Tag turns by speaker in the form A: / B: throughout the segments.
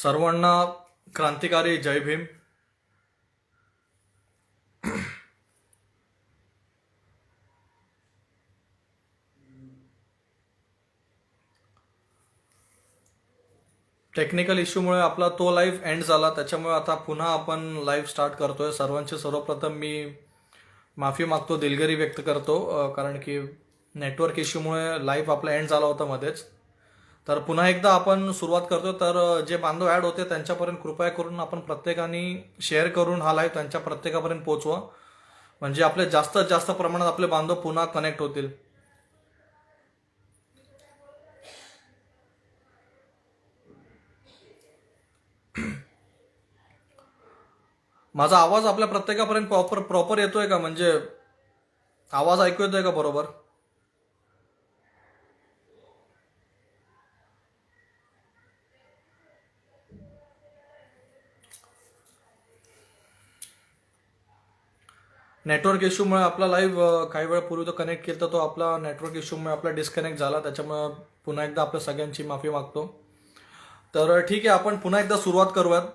A: सर्वांना क्रांतिकारी जय भीम. टेक्निकल इश्यूमुळे आपला तो लाईव्ह एंड झाला, त्याच्यामुळे आता पुन्हा आपण लाईव्ह स्टार्ट करतोय. सर्वांचे सर्वप्रथम मी माफी मागतो, दिलगिरी व्यक्त करतो, कारण की नेटवर्क इश्यूमुळे लाईव्ह आपला एंड झाला होता मध्येच. तर पुन्हा एकदा आपण सुरुवात करतो. तर जे बांधव ॲड होते त्यांच्यापर्यंत कृपया करून आपण प्रत्येकाने शेअर करून हा लाईव्ह त्यांच्या प्रत्येकापर्यंत पोहोचवा, म्हणजे आपले जास्तीत जास्त प्रमाणात आपले बांधव पुन्हा कनेक्ट होतील. माझा आवाज आपल्या प्रत्येकापर्यंत प्रॉपर प्रॉपर येतोय का? म्हणजे आवाज ऐकू येतोय का बरोबर? नेटवर्क इश्यूमुळे आपला लाईव्ह काही वेळापूर्वी तो कनेक्ट केला, तर तो आपला नेटवर्क इश्यूमुळे आपला डिस्कनेक्ट झाला. त्याच्यामुळे पुन्हा एकदा आपल्या सगळ्यांची माफी मागतो. तर ठीक आहे, आपण पुन्हा एकदा सुरुवात करूयात.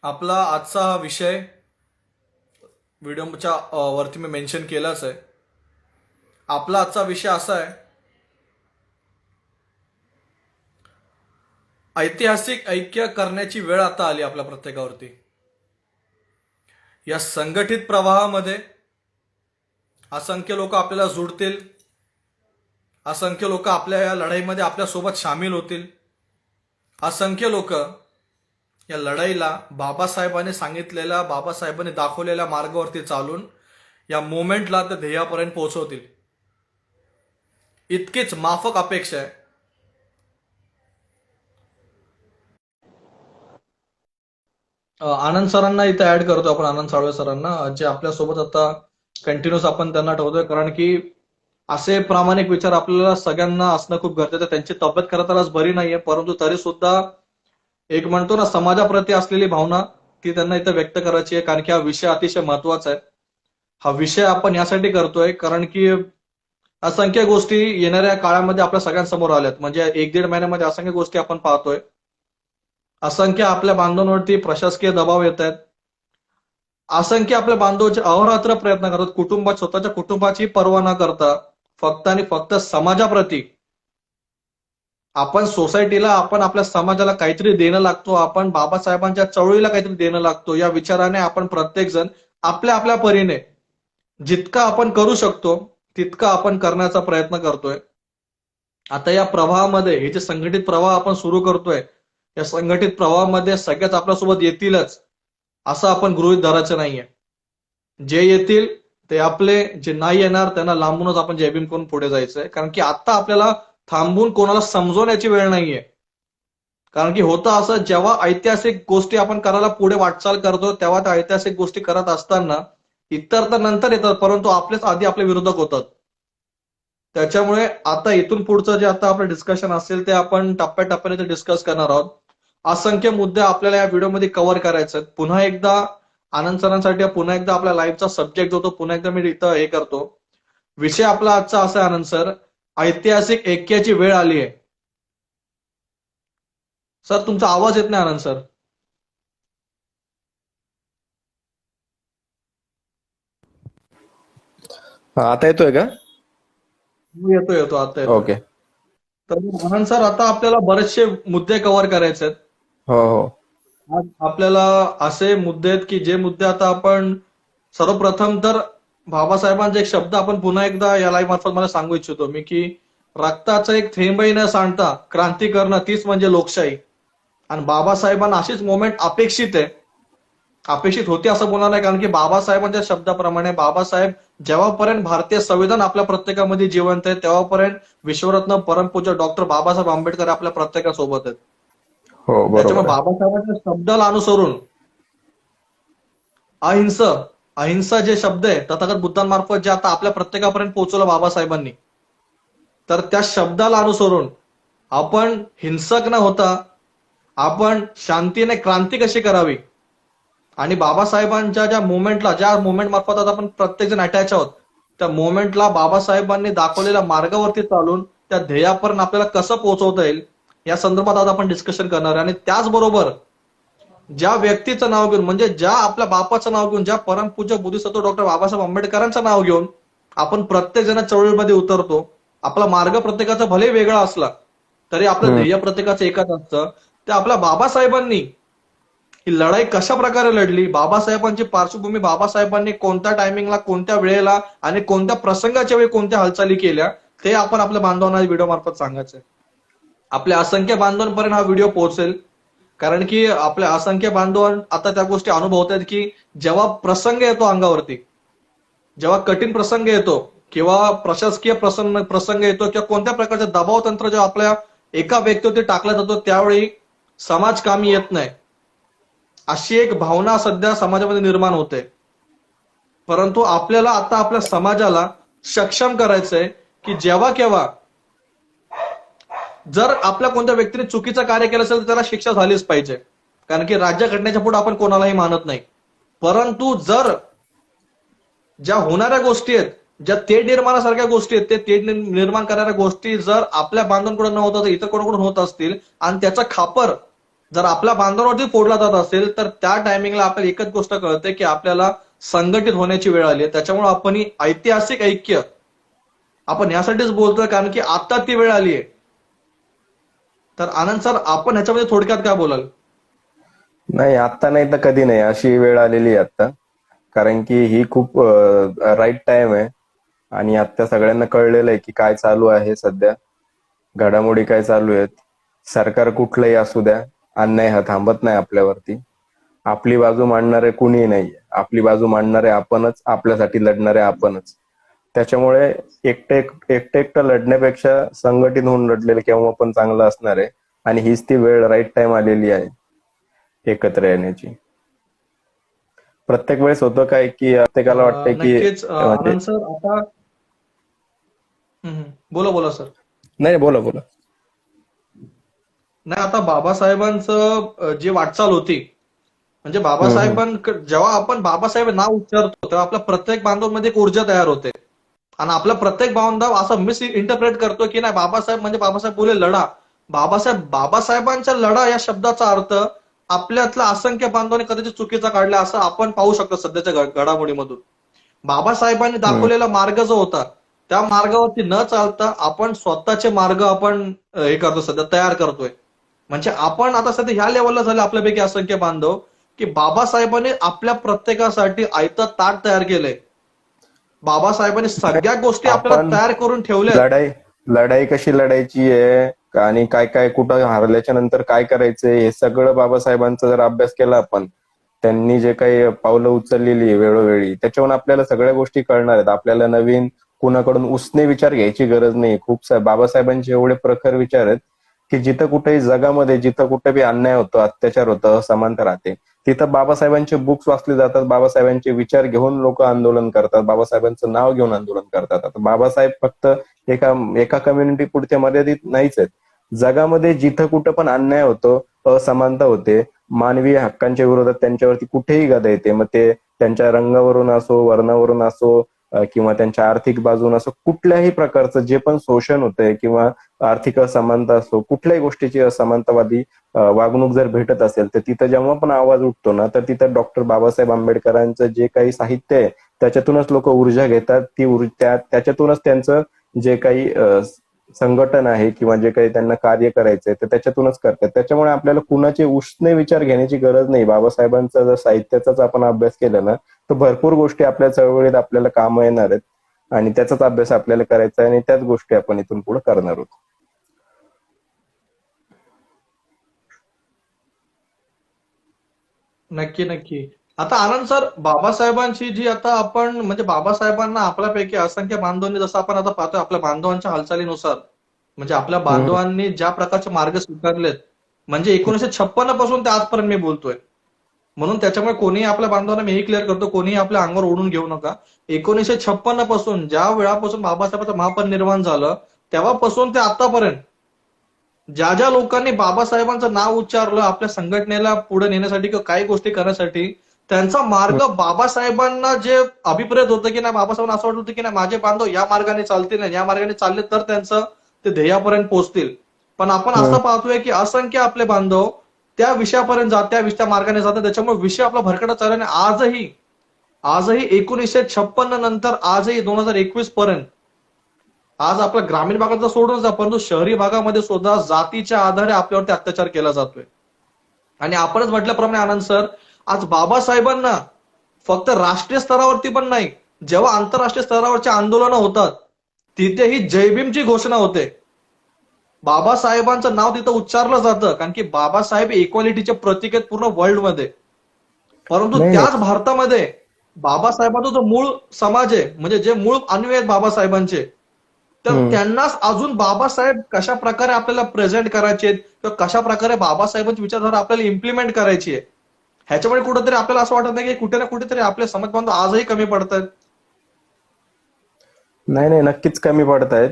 A: आपला आजचा हा विषय व्हिडिओच्या वरती मी मेन्शन केलाच आहे. आपला आजचा विषय असा आहे, ऐतिहासिक ऐक्य करण्याची वेळ आता आली आपल्या प्रत्येकावरती. या संघटित प्रवाहामध्ये असंख्य लोक आपल्याला जुडतील, असंख्य लोक आपल्या या लढाईमध्ये आपल्यासोबत सामील होतील. असंख्य लोक या लढाईला बाबासाहेबांनी सांगितलेल्या, बाबासाहेबांनी दाखवलेल्या मार्गावरती चालून या मोमेंटला त्या ध्येयापर्यंत पोहोचवतील, इतकीच माफक अपेक्षा आहे. आनंद सरांना इथं ऍड करतो आपण, आनंद साळवे सरांना, जे आपल्यासोबत आता कंटिन्यूस आपण त्यांना ठेवतोय, कारण की असे प्रामाणिक विचार आपल्याला सगळ्यांना असणं खूप गरजेचं आहे. त्यांची तब्येत खरं तर आज बरी नाहीये, परंतु तरी सुद्धा एक म्हणतो ना, समाजाप्रती असलेली भावना ती त्यांना इथं व्यक्त करायची आहे, कारण की हा विषय अतिशय महत्वाचा आहे. हा विषय आपण यासाठी करतोय कारण की असंख्य गोष्टी येणाऱ्या काळामध्ये आपल्या सगळ्यांसमोर आल्यात. म्हणजे 1-1.5 महिन्यामध्ये असंख्य गोष्टी आपण पाहतोय. असंख्य आपल्या बांधवांवरती प्रशासकीय दबाव येत आहेत. असंख्य आपल्या बांधवांचे अहोरात्र प्रयत्न करतात, कुटुंबात स्वतःच्या कुटुंबाची पर्वा न करता फक्त आणि फक्त समाजाप्रती, आपण सोसायटीला, आपण आपल्या समाजाला काहीतरी देणं लागतो, आपण बाबासाहेबांच्या चळवळीला काहीतरी देणं लागतो, या विचाराने आपण प्रत्येक जण आपल्या आपल्या परीने जितका आपण करू शकतो तितका आपण करण्याचा प्रयत्न करतोय. आता या प्रवाहामध्ये, हे जे संघटित प्रवाह आपण सुरू करतोय, या संघटित प्रवाहामध्ये सगळ्याच आपल्यासोबत येतीलच असं आपण गृहीत धरायचं नाहीये. जे येतील ते आपले, जे नाही येणार त्यांना लांबूनच आपण जयभीम करून पुढे जायचंय. कारण की आता आपल्याला थांबून कोणाला समजवण्याची वेळ नाहीये. कारण की होतं असं, जेव्हा ऐतिहासिक गोष्टी आपण करायला पुढे वाटचाल करतो, तेव्हा त्या ऐतिहासिक गोष्टी करत असताना इतर तर नंतर येतात, परंतु आपलेच आधी आपले विरोधक होतात. त्याच्यामुळे आता इथून पुढचं जे आता आपलं डिस्कशन असेल ते आपण टप्प्याटप्प्याने ते डिस्कस करणार आहोत. असंख्य मुद्दे आपल्याला या व्हिडिओमध्ये कव्हर करायचे आहेत. पुन्हा एकदा आनंद सरांसाठी पुन्हा एकदा आपल्या लाईव्हचा सब्जेक्ट जो तो पुन्हा एकदा मी इथं हे करतो. विषय आपला आजचा असा आहे, आनंद सर, ऐतिहासिक ऐक्याची वेळ आली आहे. सर तुमचा आवाज येत नाही आनंद सर.
B: हा, आता येतोय का?
A: येतो येतो आता येतोय.
B: ओके.
A: तर आनंद सर, आता आपल्याला बरेचसे मुद्दे कव्हर करायचे आहेत.
B: हो हो.
A: आज आपल्याला असे मुद्दे आहेत की जे मुद्दे आता आपण, सर्वप्रथम तर बाबासाहेबांचा एक शब्द आपण पुन्हा एकदा या लाईव्ह मार्फत मला सांगू इच्छितो मी, की रक्ताचा एक थेंबही न सांडता क्रांती करणं तीच म्हणजे लोकशाही. आणि बाबासाहेबांना अशीच मोमेंट अपेक्षित आहे, अपेक्षित होती असं बोलणार नाही, कारण की बाबासाहेबांच्या शब्दाप्रमाणे बाबासाहेब जेव्हापर्यंत भारतीय संविधान आपल्या प्रत्येकामध्ये जिवंत आहे, तेव्हापर्यंत विश्वरत्न परमपूज्य डॉक्टर बाबासाहेब आंबेडकर आपल्या प्रत्येकासोबत आहेत.
B: हो, बरोबर
A: त्याच्यामुळे
B: आहे.
A: बाबासाहेबांच्या शब्दाला अनुसरून अहिंसा, अहिंसा जे शब्द आहे तथागत बुद्धांमार्फत जे आता आपल्या प्रत्येकापर्यंत पोहोचवलं बाबासाहेबांनी, तर त्या शब्दाला अनुसरून आपण हिंसक न होता आपण शांतीने क्रांती कशी करावी, आणि बाबासाहेबांच्या ज्या मुवमेंटला, ज्या मुवमेंट मार्फत आता आपण प्रत्येक जण अटॅच आहोत, त्या मुवमेंटला बाबासाहेबांनी दाखवलेल्या मार्गावरती चालून त्या ध्येयापर्यंत आपल्याला कसं पोहोचवता येईल या संदर्भात आज आपण डिस्कशन करणार आहे. आणि त्याचबरोबर ज्या व्यक्तीचं नाव घेऊन, म्हणजे ज्या आपल्या बापाचं नाव घेऊन, ज्या परमपूज्य बोधिसत्व डॉक्टर बाबासाहेब आंबेडकरांचं नाव घेऊन आपण प्रत्येक जण चळवळीमध्ये उतरतो. आपला मार्ग प्रत्येकाचा भले वेगळा असला तरी आपलं ध्येय प्रत्येकाचं एकच असतं. ते आपल्या बाबासाहेबांनी ही लढाई कशा प्रकारे लढली, बाबासाहेबांची पार्श्वभूमी, बाबासाहेबांनी कोणत्या टायमिंगला, कोणत्या वेळेला आणि कोणत्या प्रसंगाच्या वेळी कोणत्या हालचाली केल्या, ते आपण आपल्या बांधवांना व्हिडिओ मार्फत सांगायचंय. आपल्या असंख्य बांधवांपर्यंत हा व्हिडिओ पोहोचेल. कारण की आपल्या असंख्य बांधव आता त्या गोष्टी अनुभवत आहेत की जेव्हा प्रसंग येतो अंगावरती, जेव्हा कठीण प्रसंग येतो किंवा प्रशासकीय प्रसंग येतो किंवा कोणत्या प्रकारचे दबाव तंत्र जेव्हा आपल्या एका व्यक्तीवरती टाकला जातो त्यावेळी समाज कामी येत नाही, अशी एक भावना सध्या समाजामध्ये निर्माण होते. परंतु आपल्याला आता आपल्या समाजाला सक्षम करायचंय की जेव्हा केव्हा जर आपल्या कोणत्या व्यक्तीने चुकीचं कार्य केलं असेल तर त्याला शिक्षा झालीच पाहिजे. कारण की राज्यघटनेच्या पुढे आपण कोणालाही मानत नाही. परंतु जर ज्या होणाऱ्या गोष्टी आहेत, ज्या तेढ निर्माणासारख्या गोष्टी आहेत, ते तेढ निर्माण करणाऱ्या गोष्टी जर आपल्या बांधवांकडून न होता तर इतर कोणाकडून होत असतील आणि त्याचा खापर जर आपल्या बांधवांवरती फोडला जात असेल तर त्या टायमिंगला आपल्याला एकच गोष्ट कळते की आपल्याला संघटित होण्याची वेळ आली आहे. त्याच्यामुळे आपण ही ऐतिहासिक ऐक्य आपण यासाठीच बोलतोय कारण की आता ती वेळ आली आहे. तर आनंद सर, आपण ह्याच्यामध्ये थोडक्यात काय बोलाल?
B: नाही, आता नाही तर कधी नाही, अशी वेळ आलेली आहे आता. कारण की ही खूप राईट टाइम आहे आणि आता सगळ्यांना कळलेलं आहे की काय चालू आहे सध्या, घडामोडी काय चालू आहेत. सरकार कुठलंही असू द्या, अन्याय हा थांबत नाही आपल्यावरती. आपली बाजू मांडणारे कुणीही नाहीये, आपली बाजू मांडणारे आपणच, आपल्यासाठी लढणारे आपणच. त्याच्यामुळे एकटं लढण्यापेक्षा संघटित होऊन लढलेलं केव्हा पण चांगलं असणार आहे. आणि हीच ती वेळ, राईट टाइम आलेली आहे एकत्र येण्याची. प्रत्येक वेळेस होतं काय की प्रत्येकाला वाटतंय की
A: नक्कीच
B: म्हणजे
A: आनंद सर, आता बोला बोला सर.
B: नाही, बोला बोला.
A: नाही, आता बाबासाहेबांचं जी वाटचाल होती, म्हणजे जेव्हा आपण बाबासाहेब नाव उच्चारतो तेव्हा आपल्या प्रत्येक बांधवांमध्ये एक ऊर्जा तयार होते. आणि आपला प्रत्येक बांधव असं मिस इंटरप्रेट करतो की नाही, बाबासाहेब म्हणजे बाबासाहेब बोले लढा. बाबासाहेबांच्या लढा या शब्दाचा अर्थ आपल्यातल्या असंख्य बांधवांनी कदाचित चुकीचा काढला असं आपण पाहू शकतो सध्याच्या घडामोडीमधून. बाबासाहेबांनी दाखवलेला मार्ग जो होता त्या मार्गावरती न चालता आपण स्वतःचे मार्ग आपण हे करतो, सध्या तयार करतोय. म्हणजे आपण आता सध्या ह्या लेवलला झाले आपल्यापैकी असंख्य बांधव की बाबासाहेबांनी आपल्या प्रत्येकासाठी आयतं ताट तयार केलंय. बाबासाहेबांनी सगळ्या गोष्टी आपल्याला
B: आपण
A: तयार करून ठेवल्यात.
B: लढाई लढाई कशी लढायची आहे आणि काय काय कुठं हारल्याच्या नंतर काय करायचंय हे सगळं बाबासाहेबांचा जर अभ्यास केला आपण, त्यांनी जे काही पावलं उचललेली आहे वेळोवेळी, त्याच्यावरून आपल्याला सगळ्या गोष्टी कळणार आहेत. आपल्याला नवीन कुणाकडून उसने विचार घ्यायची गरज नाही. बाबासाहेबांचे एवढे प्रखर विचार आहेत की जिथं कुठेही जगामध्ये जिथं कुठे बी अन्याय होतो, अत्याचार होतं, असमानता राहते, तिथं बाबासाहेबांचे बुक्स वाचले जातात, बाबासाहेबांचे विचार घेऊन लोक आंदोलन करतात, बाबासाहेबांचं नाव घेऊन आंदोलन करतात. आता बाबासाहेब फक्त एका एका कम्युनिटी पुरते मर्यादित नाहीच आहेत. जगामध्ये जिथं कुठं पण अन्याय होतो, असमानता होते, मानवी हक्कांच्या विरोधात त्यांच्यावरती कुठेही गदा येते, मग ते त्यांच्या रंगावरून असो, वर्णावरून असो, किंवा त्यांच्या आर्थिक बाजून असो, कुठल्याही प्रकारचं जे पण शोषण होतंय किंवा आर्थिक असमानता असो, कुठल्याही गोष्टीची असमानतावादी वागणूक जर भेटत असेल तर तिथं जेव्हा पण आवाज उठतो ना, तर तिथं डॉक्टर बाबासाहेब आंबेडकरांचं जे काही साहित्य आहे त्याच्यातूनच लोक ऊर्जा घेतात. ती ऊर्जा त्याच्यातूनच त्यांचं जे काही संघटन आहे किंवा जे काही त्यांना कार्य करायचंय तर त्याच्यातूनच करतात. त्याच्यामुळे आपल्याला कुणाचे उसने विचार घेण्याची गरज नाही. बाबासाहेबांचा जर साहित्याचाच आपण अभ्यास केला ना तर भरपूर गोष्टी आपल्या चळवळीत आपल्याला कामं येणार आहेत आणि त्याचाच अभ्यास आपल्याला करायचा आहे आणि त्याच गोष्टी आपण इथून पुढे करणार आहोत.
A: नक्की नक्की. आता आनंद सर, बाबासाहेबांची जी आता आपण म्हणजे बाबासाहेबांना आपल्यापैकी असंख्य बांधवांनी, जसं आपण आता पाहतोय आपल्या बांधवांच्या हालचालीनुसार, म्हणजे आपल्या
B: हम्म.
A: बांधवांनी ज्या प्रकारचे मार्ग स्वीकारलेत, म्हणजे 1956 पासून ते आजपर्यंत मी बोलतोय. म्हणून त्याच्यामुळे कोणीही आपल्या बांधवांना मीही क्लिअर करतो, कोणीही आपल्या अंगावर ओढून घेऊ नका. 1956 पासून, ज्या वेळापासून बाबासाहेबांचं महापरिनिर्वाण झालं तेव्हापासून ते आतापर्यंत ज्या ज्या लोकांनी बाबासाहेबांचं नाव उच्चारलं आपल्या संघटनेला पुढे नेण्यासाठी किंवा काही गोष्टी करण्यासाठी, त्यांचा मार्ग बाबासाहेबांना जे अभिप्रेत होतं की नाही, बाबासाहेबांना असं वाटत होतं की नाही माझे बांधव या मार्गाने चालतील नाही, या मार्गाने चालले तर त्यांचं ते ध्येयापर्यंत पोहोचतील. पण आपण असं पाहतोय की असंख्य आपले बांधव त्या विषयापर्यंत जात, त्या मार्गाने जातात. त्याच्यामुळे विषय आपला भरकटत चालला. आणि आजही 1956 नंतर आजही 2021 पर्यंत आज आपल्या ग्रामीण भागात तर सोडून जा, परंतु शहरी भागामध्ये सुद्धा जातीच्या आधारे आपल्यावरती अत्याचार केला जातोय. आणि आपणच म्हटल्याप्रमाणे आनंद सर, आज बाबासाहेबांना फक्त राष्ट्रीय स्तरावरती पण नाही, जेव्हा आंतरराष्ट्रीय स्तरावरचे आंदोलनं होतात तिथेही जयभीमची घोषणा होते. बाबासाहेबांचं नाव तिथं उच्चारलं जातं, कारण की बाबासाहेब इक्वालिटीचे प्रतीक आहेत पूर्ण वर्ल्डमध्ये. परंतु
B: नाही
A: त्याच
B: नाही.
A: भारतामध्ये बाबासाहेबांचा जो मूळ समाज आहे, म्हणजे जे मूळ अन्वय आहेत बाबासाहेबांचे, तर
B: हम्म.
A: त्यांनाच अजून बाबासाहेब कशा प्रकारे आपल्याला प्रेझेंट करायचे आहेत किंवा कशा प्रकारे बाबासाहेबांची विचारधारा आपल्याला इम्प्लिमेंट करायची आहे, ह्याच्यामुळे कुठेतरी आपल्याला असं वाटत नाही की कुठे ना कुठेतरी आपले समाज बांधव आजही कमी पडतात.
B: नाही नाही, नक्कीच कमी पडत आहेत.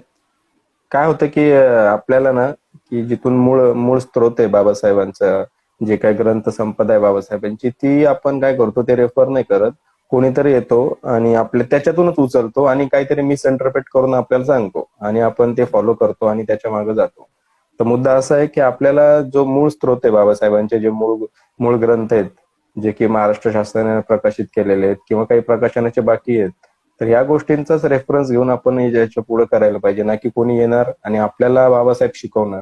B: काय होतं की आपल्याला ना, की जिथून मूळ मूळ स्रोत आहे बाबासाहेबांचा, जे काही ग्रंथ संपदा आहे बाबासाहेबांची, ती आपण काय करतो ते रेफर नाही करत. कोणीतरी येतो आणि आपल्या त्याच्यातूनच उचलतो आणि काहीतरी मिसइंटरप्रेट करून आपल्याला सांगतो आणि आपण ते फॉलो करतो आणि त्याच्या मागे जातो. तर मुद्दा असा आहे की आपल्याला जो मूळ स्रोत आहे बाबासाहेबांचे, जे मूळ मूळ ग्रंथ आहेत, जे की महाराष्ट्र शासनाने प्रकाशित केलेले आहेत किंवा काही प्रकाशनाचे बाकी आहेत, तर या गोष्टींचाच रेफरन्स घेऊन आपण याच्या पुढे करायला पाहिजे, ना की कोणी येणार आणि आपल्याला बाबासाहेब शिकवणार.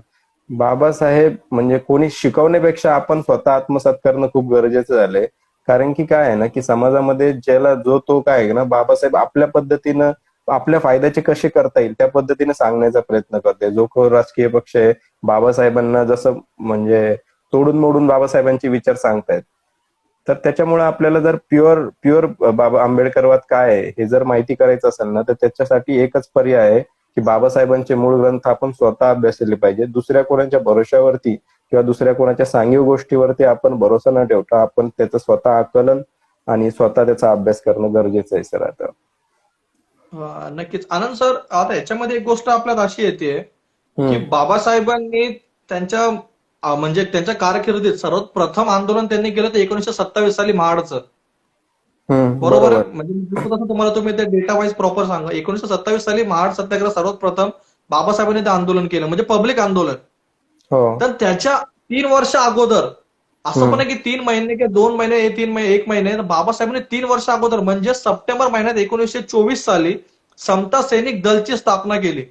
B: बाबासाहेब म्हणजे कोणी शिकवण्यापेक्षा आपण स्वतः आत्मसात करणं खूप गरजेचं झालंय. कारण की काय आहे ना, की समाजामध्ये ज्याला जो तो काय आहे ना, बाबासाहेब आपल्या पद्धतीनं आपल्या फायद्याचे कसे करता येईल त्या पद्धतीने सांगण्याचा प्रयत्न करते. जो कोण राजकीय पक्ष आहे, बाबासाहेबांना जसं म्हणजे तोडून मोडून बाबासाहेबांचे विचार सांगतायत. तर त्याच्यामुळे आपल्याला जर प्युअर प्युअर बाबा आंबेडकरवाद काय आहे हे जर माहिती करायचं असेल ना, तर त्याच्यासाठी एकच पर्याय आहे की बाबासाहेबांचे मूळ ग्रंथ आपण स्वतः अभ्यासले पाहिजे. दुसऱ्या कोणाच्या भरोश्यावरती किंवा दुसऱ्या कोणाच्या सांगीव गोष्टीवरती आपण भरोसा न ठेवता आपण त्याचं स्वतः आकलन आणि स्वतः त्याचा अभ्यास करणं गरजेचं आहे सर आता.
A: नक्कीच आनंद सर, आता याच्यामध्ये एक गोष्ट आपल्यात अशी येते की
B: हम्म.
A: बाबासाहेबांनी त्यांच्या म्हणजे त्यांच्या कारकिर्दीत सर्वात प्रथम आंदोलन त्यांनी केलं ते 1927 साली महाडचं. बरोबर
B: बरोबर.
A: आहे? म्हणजे तसं तुम्हाला तुम्ही ते डेटा वाईज प्रॉपर सांगा. 1927 साली महाड सत्याग्रह सर्वात प्रथम बाबासाहेबांनी ते आंदोलन केलं, म्हणजे पब्लिक आंदोलन.
B: हो.
A: तर त्याच्या 3 वर्ष अगोदर, असं पण
B: हम्म.
A: आहे की 3 महिने किंवा 2 महिने, 3 महिने, 1 महिने, तर बाबासाहेबांनी 3 वर्ष अगोदर म्हणजे सप्टेंबर महिन्यात 1924 साली समता सैनिक दलची स्थापना केली.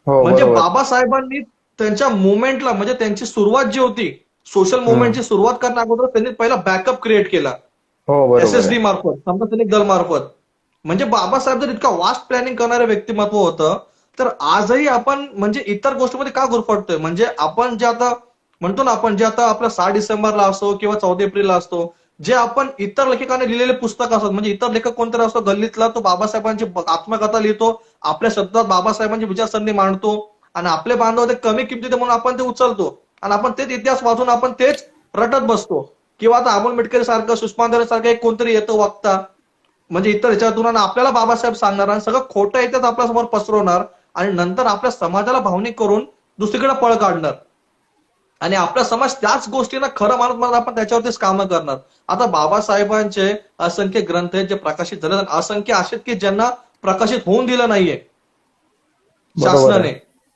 B: हो
A: म्हणजे
B: बरोबर.
A: बाबासाहेबांनी त्यांच्या मुवमेंटला, म्हणजे त्यांची सुरुवात जी होती सोशल
B: हम्म.
A: मुवमेंटची सुरुवात करण्या अगोदर त्यांनी पहिला बॅकअप क्रिएट केला
B: हो बरोबर
A: एसएसडी
B: आहे.
A: मार्फत, समता सैनिक दल मार्फत. म्हणजे बाबासाहेब जर इतका वास्ट प्लॅनिंग करणारे व्यक्तिमत्व होतं, तर आजही आपण म्हणजे इतर गोष्टीमध्ये का गुरफटतोय? म्हणजे आपण जे आता म्हणतो ना, आपण जे आता आपल्या 6 डिसेंबरला असो किंवा 14 एप्रिलला असतो, जे आपण इतर लेखकाने लिहिलेले पुस्तक असतात, म्हणजे इतर लेखक कोणतरी असतो गल्लीतला, तो बाबासाहेबांची आत्मकथा लिहितो, आपल्या शब्दात बाबासाहेबांची विचारसरणी मांडतो आणि आपले बांधव ते कमी किमतीत म्हणून आपण ते उचलतो आणि आपण तेच इतिहास वाचून आपण तेच रटत बसतो. किंवा आता अमोल मिटकरी सारखं, सुषमा अंधारे सारखं एक कोणतरी येतं वक्ता, म्हणजे इतर ह्याच्यातून आणि आपल्याला बाबासाहेब सांगणार आणि सगळं खोटं येतात आपल्यासमोर पसरवणार आणि नंतर आपल्या समाजाला भावनिक करून दुसरीकडे पळ काढणार आणि आपला समाज त्याच गोष्टींना खरं मानत मानत आपण त्याच्यावरतीच कामं करणार. आता बाबासाहेबांचे असंख्य ग्रंथ आहेत जे प्रकाशित झाले आणि असंख्य असे की ज्यांना प्रकाशित होऊन दिलं नाहीये
B: बरोबर आहे.
A: शासनाने.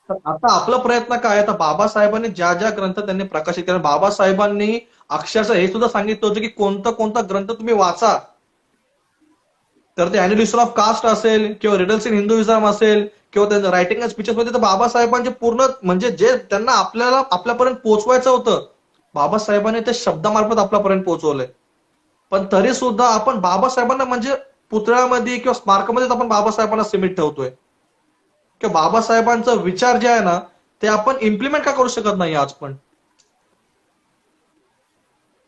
A: तर आता आपला प्रयत्न काय आहे? आता बाबासाहेबांनी ज्या ज्या ग्रंथ त्यांनी प्रकाशित केले, बाबासाहेबांनी अक्षरशः हे सुद्धा सांगितलं होतं की कोणता कोणता ग्रंथ तुम्ही वाचा. तर ते अॅनालिसिस ऑफ कास्ट असेल किंवा रिडल्स इन हिंदुइझम असेल किंवा त्यांचं रायटिंग अँड स्पीचेस मध्ये, तर बाबासाहेबांचे पूर्ण म्हणजे जे त्यांना आपल्याला आपल्यापर्यंत पोहोचवायचं होतं, बाबासाहेबांनी ते शब्दामार्फत आपल्यापर्यंत पोहोचवलंय. पण तरी सुद्धा आपण बाबासाहेबांना म्हणजे पुतळ्यामध्ये किंवा स्मारकामध्येच आपण बाबासाहेबांना सिमेंट ठेवतोय. किंवा बाबासाहेबांचा विचार जे आहे ना, ते आपण इम्प्लिमेंट का करू शकत नाही आज पण?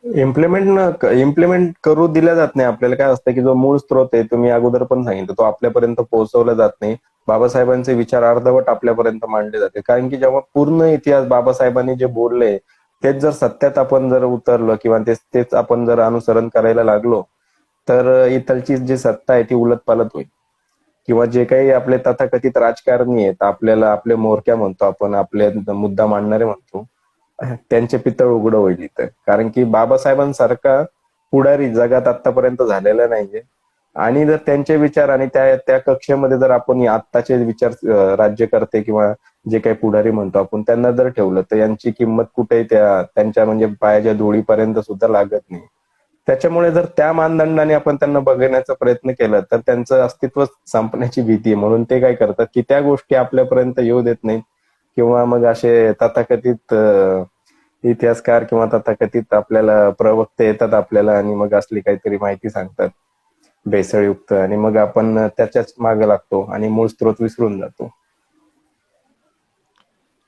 B: इम्प्लिमेंट करू दिल्या जात नाही. आपल्याला काय असतं की जो मूळ स्रोत आहे, तुम्ही अगोदर पण सांगितलं, तो आपल्यापर्यंत पोहोचवला जात नाही. बाबासाहेबांचे विचार अर्धवट आपल्यापर्यंत मांडले जाते. कारण की जेव्हा पूर्ण इतिहास बाबासाहेबांनी जे बोलले तेच जर सत्यात आपण जर उतरलो किंवा तेच आपण जर अनुसरण करायला लागलो, तर इथलची जी सत्ता आहे ती उलटपालट होईल. किंवा जे काही आपले तथाकथित राजकारणी आहेत, आपल्याला आपले म्होरक्या म्हणतो आपण, आपले मुद्दा मांडणारे म्हणतो, त्यांचे पितळ उघडं होईल इथं. कारण की बाबासाहेबांसारखा पुढारी जगात आतापर्यंत झालेला नाहीये. आणि जर त्यांचे विचार आणि त्या त्या कक्षेमध्ये जर आपण आत्ताचे विचार राज्यकर्ते किंवा जे काही पुढारी म्हणतो आपण त्यांना जर ठेवलं तर यांची किंमत कुठेही त्यांच्या म्हणजे पायाच्या धुळीपर्यंत सुद्धा लागत नाही. त्याच्यामुळे जर त्या मानदंडाने आपण त्यांना बघण्याचा प्रयत्न केला तर त्यांचं अस्तित्व संपण्याची भीती आहे. म्हणून ते काय करतात की त्या गोष्टी आपल्यापर्यंत येऊ देत नाहीत किंवा मग असे तथाकथित इतिहासकार किंवा तथाकथित आपल्याला प्रवक्ते येतात आपल्याला आणि मग असली काहीतरी माहिती सांगतात भेसळयुक्त, आणि मग आपण त्याच्याच मागे लागतो आणि मूळ स्रोत विसरून जातो.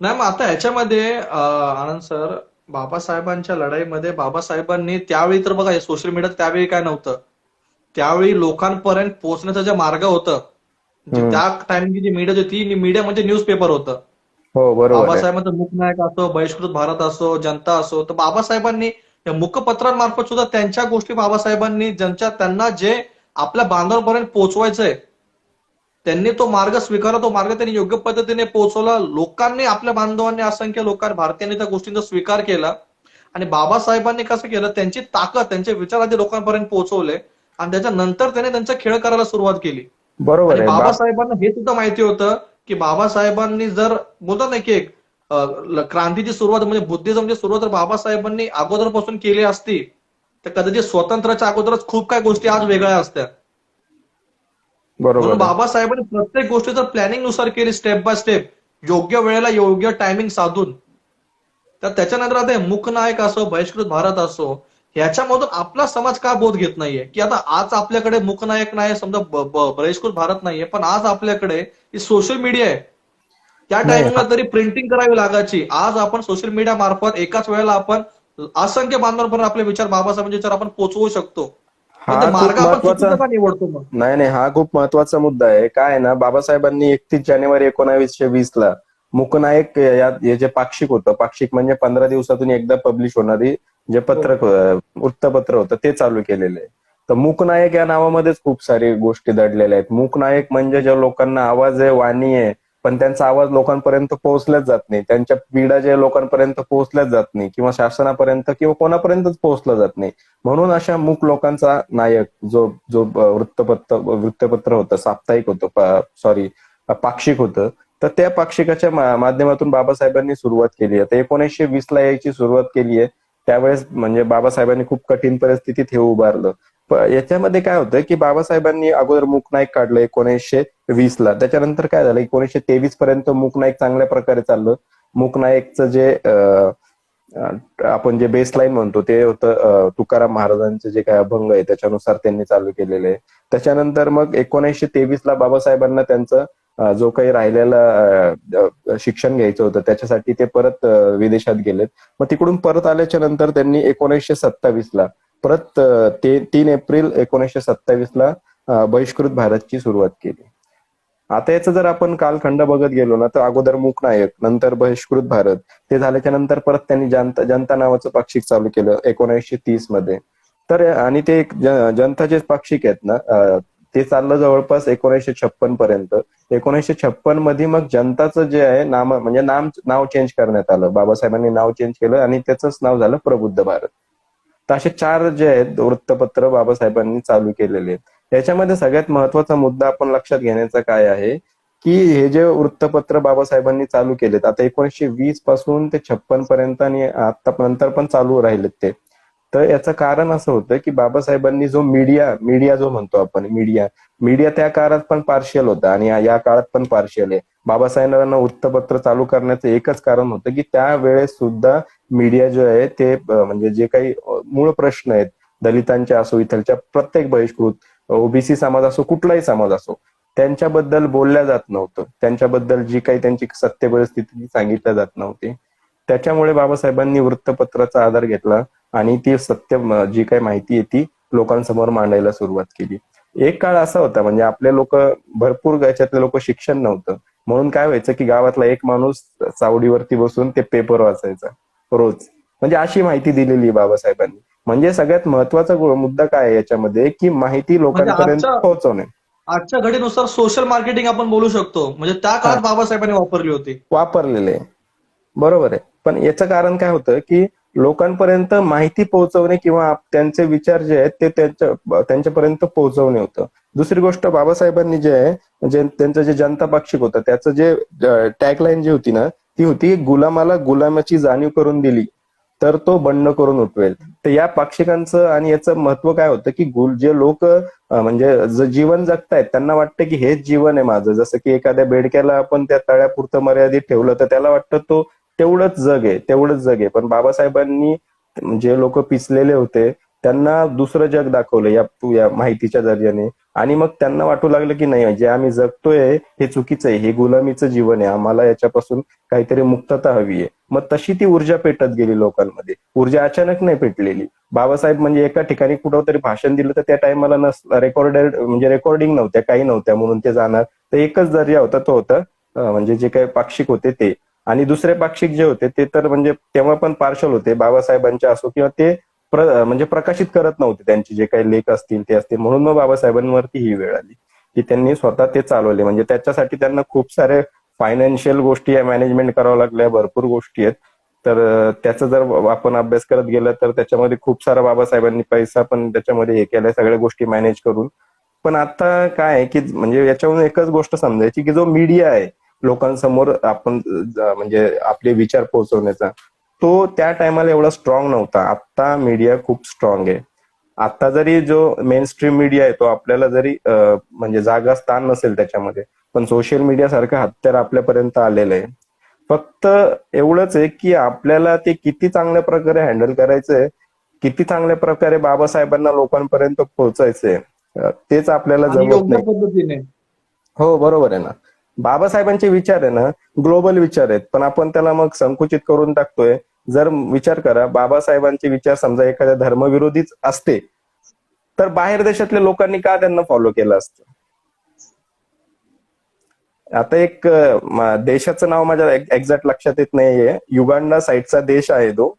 A: नाही, मग आता ह्याच्यामध्ये आनंद सर, बाबासाहेबांच्या लढाईमध्ये बाबासाहेबांनी त्यावेळी तर बघा, सोशल मीडिया त्यावेळी काय नव्हतं. त्यावेळी लोकांपर्यंत पोहोचण्याचं जे मार्ग होतं, त्या टाइमची जी मीडिया होती, मीडिया म्हणजे न्यूजपेपर होतं.
B: हो बरोबर आहे.
A: बाबासाहेबांचं मूकनायक असो, बहिष्कृत भारत असो, जनता असो, तर बाबासाहेबांनी या मुखपत्रांमार्फत सुद्धा त्यांच्या गोष्टी बाबासाहेबांनी त्यांना जे आपल्या बांधवांपर्यंत पोहोचवायचंय, त्यांनी तो मार्ग स्वीकारला. तो मार्ग त्यांनी योग्य पद्धतीने पोहोचवला. लोकांनी, आपल्या बांधवांनी, असंख्य लोकांनी, भारतीयांनी त्या गोष्टींचा स्वीकार केला. आणि बाबासाहेबांनी कसं केलं, त्यांची ताकद, त्यांचे विचार आधी लोकांपर्यंत पोहोचवले आणि त्याच्यानंतर त्याने त्यांचा खेळ करायला सुरुवात केली.
B: बरोबर
A: आणि
B: आहे.
A: बाबासाहेबांना हे सुद्धा माहिती होतं की बाबासाहेबांनी जर बोलतात ना की एक क्रांतीची सुरुवात म्हणजे बुद्धिझमची सुरुवात जर बाबासाहेबांनी अगोदरपासून केली असती तर कदाचित स्वातंत्र्याच्या अगोदरच खूप काही गोष्टी आज वेगळ्या असत्या.
B: बरोबर
A: म्हणून
B: आहे.
A: बाबासाहेबांनी प्रत्येक गोष्टी जर प्लॅनिंग नुसार केली, स्टेप बाय स्टेप, योग्य वेळेला योग्य टायमिंग साधून, तर त्याच्यानंतर आता मूकनायक असो, बहिष्कृत भारत असो, ह्याच्यामधून आपला समाज का बोध घेत नाहीये की आता आज आपल्याकडे मूकनायक नाही, समजा बहिष्कृत भारत नाहीये, पण आज आपल्याकडे सोशल मीडिया आहे. त्या
B: नाही
A: टायमिंगला तरी प्रिंटिंग करावी लागायची. आज आपण सोशल मीडिया मार्फत एकाच वेळेला आपण असंख्य बांधवांपर्यंत आपले विचार, बाबासाहेबांचे विचार आपण पोहोचवू शकतो. पण ते
B: हा
A: मार्ग
B: खूप
A: आपण
B: महत्वाचा,
A: चुकीचा का निवडतो मग?
B: नाही हा खूप महत्वाचा मुद्दा आहे. काय आहे ना, बाबासाहेबांनी 31 जानेवारी 1920 मूकनायक हे जे पाक्षिक होतं, पाक्षिक म्हणजे 15 दिवसातून एकदा पब्लिश होणारी जे पत्रक वृत्तपत्र होतं ते चालू केलेलं आहे. तर मूकनायक या नावामध्येच खूप सारी गोष्टी दडलेल्या आहेत. मूकनायक म्हणजे ज्या लोकांना आवाज आहे, वाणी आहे, पण त्यांचा आवाज लोकांपर्यंत पोहोचल्याच जात नाही, त्यांच्या पीडा ज्या लोकांपर्यंत पोहोचल्याच जात नाही किंवा शासनापर्यंत किंवा कोणापर्यंतच पोहोचलं जात नाही. म्हणून अशा मूक लोकांचा नायक जो जो वृत्तपत्र होतं, साप्ताहिक होतं, सॉरी पाक्षिक होतं, तर त्या पाक्षिकाच्या माध्यमातून बाबासाहेबांनी सुरुवात केली. आता 1920 यायची सुरुवात केली आहे. त्यावेळेस म्हणजे बाबासाहेबांनी खूप कठीण परिस्थितीत हे उभारलं. याच्यामध्ये काय होतं की बाबासाहेबांनी अगोदर मूकनायक काढलं 1920. त्याच्यानंतर काय झालं, 1923 पर्यंत मूकनायक चांगल्या प्रकारे चाललं. मूकनायकचं जे आपण जे बेसलाईन म्हणतो ते होतं तुकाराम महाराजांचे जे काही अभंग आहे त्याच्यानुसार त्यांनी चालू केलेले आहे. त्याच्यानंतर मग 1923 बाबासाहेबांना त्यांचं जो काही राहिलेला शिक्षण घ्यायचं होतं त्याच्यासाठी ते परत विदेशात गेलेत. मग तिकडून परत आल्याच्या नंतर त्यांनी 1927 परत 3 एप्रिल 1927 बहिष्कृत भारतची सुरुवात केली. आता याचं जर आपण कालखंड बघत गेलो ना, तर अगोदर मूकनायक, नंतर बहिष्कृत भारत, ते झाल्याच्या नंतर परत त्यांनी जनता नावाचं पाक्षिक चालू केलं 1930 तर आणि ते जनताचे पाक्षिक आहेत ना, ते चाललं जवळपास 1956 पर्यंत. 1956 मध्ये मग जनताचं जे आहे म्हणजे नाव चेंज करण्यात आलं. बाबासाहेबांनी नाव चेंज केलं आणि त्याचंच नाव झालं प्रबुद्ध भारत. तर असे 4 जे आहेत वृत्तपत्र बाबासाहेबांनी चालू केलेले आहेत. याच्यामध्ये सगळ्यात महत्वाचा मुद्दा आपण लक्षात घेण्याचा काय आहे की हे जे वृत्तपत्र बाबासाहेबांनी चालू केलेत, आता 1920 पासून ते 56 पर्यंत आणि आता नंतर पण चालू राहिलेत ते. तर याचं कारण असं होतं की बाबासाहेबांनी जो मीडिया जो म्हणतो आपण, मीडिया त्या काळात पण पार्शियल होता आणि या काळात पण पार्शियल आहे. बाबासाहेबांना वृत्तपत्र चालू करण्याचं एकच कारण होतं की त्यावेळेस सुद्धा मीडिया जो आहे ते म्हणजे जे काही मूळ प्रश्न आहेत दलितांच्या असो, इथलच्या प्रत्येक बहिष्कृत, ओबीसी समाज असो, कुठलाही समाज असो, त्यांच्याबद्दल बोलल्या जात नव्हतं. त्यांच्याबद्दल जी काही त्यांची सत्य परिस्थिती सांगितल्या जात नव्हती. त्याच्यामुळे बाबासाहेबांनी वृत्तपत्राचा आधार घेतला आणि ती सत्य जी काही माहिती आहे ती लोकांसमोर मांडायला सुरुवात केली. एक काळ असा होता म्हणजे आपले लोक भरपूर याच्यातले लोक शिक्षण नव्हतं, म्हणून काय व्हायचं की गावातला एक माणूस चावडीवरती बसून ते पेपर वाचायचा रोज. म्हणजे अशी माहिती दिलेली बाबासाहेबांनी. म्हणजे सगळ्यात महत्वाचा मुद्दा काय आहे याच्यामध्ये की माहिती
A: म्हणजे
B: लोकांपर्यंत पोहोचवणे.
A: आजच्या घडीनुसार सोशल मार्केटिंग आपण बोलू शकतो, म्हणजे त्या काळात बाबासाहेबांनी वापरली होती.
B: वापरलेले, बरोबर आहे. पण याचं कारण काय होतं की लोकांपर्यंत माहिती पोहोचवणे किंवा त्यांचे विचार जे आहेत ते त्यांच्यापर्यंत पोहोचवणे होतं. दुसरी गोष्ट बाबासाहेबांनी जे आहे म्हणजे त्यांचं जे जनता पाक्षिक होतं त्याचं जे टॅगलाईन जी होती ना ती होती, गुलामाला गुलामाची जाणीव करून दिली तर तो बंड करून उठवेल. तर या पाक्षिकांचं आणि याचं महत्व काय होतं की जे लोक म्हणजे जीवन जगतायत त्यांना वाटतं की हेच जीवन आहे माझं. जसं की एखाद्या बेडक्याला आपण त्या तळ्यापुरतं मर्यादित ठेवलं तर त्याला वाटतं तो तेवढंच जग आहे, तेवढंच जग आहे. पण बाबासाहेबांनी जे लोक पिचलेले होते त्यांना दुसरं जग दाखवलं या माहितीच्या जरियाने. आणि मग त्यांना वाटू लागलं की नाही, जे आम्ही जगतोय हे चुकीचं आहे, हे गुलामीचं जीवन आहे, आम्हाला याच्यापासून काहीतरी मुक्तता हवी आहे. मग तशी ती ऊर्जा पेटत गेली लोकांमध्ये. ऊर्जा अचानक नाही पेटलेली. बाबासाहेब म्हणजे एका ठिकाणी कुठं तरी भाषण दिलं तर त्या टाइमाला रेकॉर्डेड म्हणजे रेकॉर्डिंग नव्हत्या, काही नव्हत्या म्हणून ते जाणार. तर एकच जरिया होता, तो होता म्हणजे जे काही पाक्षिक होते ते. आणि दुसरे पाक्षिक जे होते ते तर म्हणजे तेव्हा पण पार्शल होते, बाबासाहेबांचे असो किंवा ते म्हणजे प्रकाशित करत नव्हते त्यांचे जे काही लेख असतील ते असतील. म्हणून मग बाबासाहेबांवरती ही वेळ आली की त्यांनी स्वतः ते चालवले. म्हणजे त्याच्यासाठी त्यांना खूप सारे फायनान्शियल गोष्टी मॅनेजमेंट करावं लागल्या, भरपूर गोष्टी आहेत. तर त्याचा जर आपण अभ्यास करत गेलं तर त्याच्यामध्ये खूप सारा बाबासाहेबांनी पैसा पण त्याच्यामध्ये हे केलाय, सगळ्या गोष्टी मॅनेज करून. पण आता काय आहे की म्हणजे याच्यावरून एकच गोष्ट समजायची की जो मीडिया आहे लोकांसमोर आपण म्हणजे आपले विचार पोहोचवण्याचा, तो त्या टायमाला एवढा स्ट्रॉंग नव्हता. आता मीडिया खूप स्ट्रॉंग आहे. आता जरी जो मेन स्ट्रीम मीडिया आहे तो आपल्याला जरी म्हणजे जागा स्थान नसेल त्याच्यामध्ये, पण सोशल मीडिया सारखं हत्यार आपल्यापर्यंत आलेलं आहे. फक्त एवढंच आहे की आपल्याला ते किती चांगल्या प्रकारे हँडल करायचंय, किती चांगल्या प्रकारे बाबासाहेबांना लोकांपर्यंत पोहोचायचंय, तेच आपल्याला
A: आणि
B: जमत
A: योग्य
B: नाही.
A: पद्धतीने.
B: हो, बरोबर आहे ना. बाबासाहेबांचे विचार आहे ना ग्लोबल विचार आहेत, पण आपण त्याला मग संकुचित करून टाकतोय. जर विचार करा, बाबासाहेबांचे विचार समजा एखाद्या धर्मविरोधीच असते तर बाहेर देशातल्या लोकांनी का त्यांना फॉलो केलं असतं? आता एक देशाचं नाव माझ्या एक्झॅक्ट लक्षात येत नाहीये, युगांडा साईडचा देश आहे तो.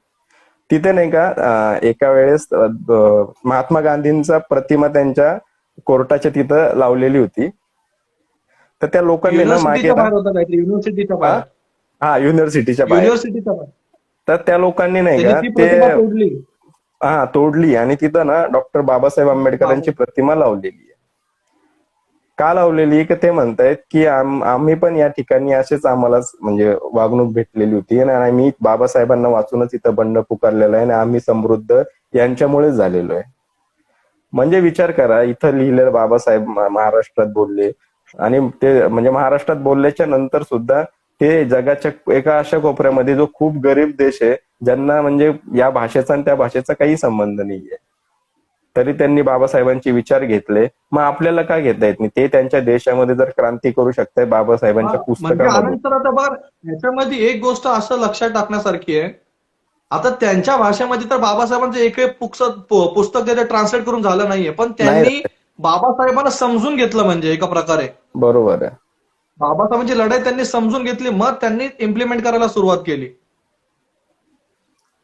B: तिथे नाही का एका वेळेस महात्मा गांधींचा प्रतिमा त्यांच्या कोर्टाच्या तिथं लावलेली होती. तर त्या लोकांनी ना मागे
A: युनिव्हर्सिटीच्या
B: ना
A: बाहेर होता काहीतरी, युनिव्हर्सिटीच्या
B: हा
A: बाहेर.
B: हा युनिव्हर्सिटीच्या बाहेर.
A: युनिव्हर्सिटीच्या बाहेर
B: तर त्या लोकांनी नाही
A: त्यांनी
B: का
A: ती
B: ते
A: प्रतिमा तोडली.
B: तोडली आणि तिथं ना डॉक्टर बाबासाहेब आंबेडकरांची प्रतिमा लावलेली आहे. का लावलेली की ते म्हणतायत की आम्ही पण या ठिकाणी असेच आम्हाला म्हणजे वागणूक भेटलेली होती आणि आम्ही बाबासाहेबांना वाचूनच इथं बंड पुकारलेलं आहे आणि आम्ही समृद्ध यांच्यामुळेच झालेलो आहे. म्हणजे विचार करा, इथं लिहिलेलं बाबासाहेब महाराष्ट्रात बोलले आणि ते म्हणजे महाराष्ट्रात बोलल्याच्या नंतर सुद्धा ते जगाच्या एका अशा कोपऱ्यामध्ये जो खूप गरीब देश आहे, ज्यांना म्हणजे या भाषेचा आणि त्या भाषेचा काही संबंध नाहीये, तरी त्यांनी बाबासाहेबांचे विचार घेतले. मग आपल्याला का घेता येत नाही? ते त्यांच्या देशामध्ये जर क्रांती करू शकताय बाबासाहेबांच्या
A: म्हणजे
B: पुस्तकामधून.
A: आनंद सर, आता बघा ह्याच्यामध्ये एक गोष्ट असं लक्षात टाकण्यासारखी आहे. आता त्यांच्या भाषेमध्ये तर बाबासाहेबांचं एकही पुस्तक त्याचं ट्रान्सलेट करून झालं नाहीये, पण
B: नाही,
A: त्यांनी बाबासाहेबांना समजून घेतलं. म्हणजे एका प्रकारे
B: बरोबर आहे.
A: बाबासाहेबांची लढाई त्यांनी समजून घेतली, मग त्यांनी इम्प्लिमेंट करायला सुरुवात केली.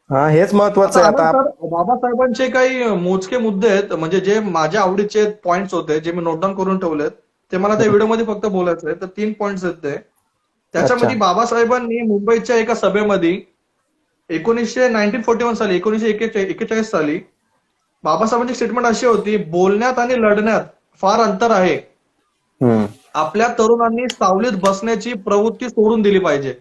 B: हा, हेच महत्वाचं
A: आता
B: आहे.
A: आनंद
B: आता
A: सर, बाबासाहेबांचे काही मोजके मुद्दे आहेत, म्हणजे जे माझ्या आवडीचे पॉइंट्स होते, जे मी नोट डाऊन करून ठेवलेत, ते मला त्या व्हिडिओमध्ये फक्त बोलायचं आहे. तर 3 पॉइंट्स आहेत ते.
B: अच्छा.
A: त्याच्यामध्ये बाबासाहेबांनी मुंबईच्या एका सभेमध्ये 1941 साली, 1941 साली बाबासाहेबांची स्टेटमेंट अशी होती, बोलण्यात आणि लढण्यात फार अंतर आहे.
B: हम्म.
A: आपल्या तरुणांनी सावलीत बसण्याची प्रवृत्ती सोडून दिली पाहिजे.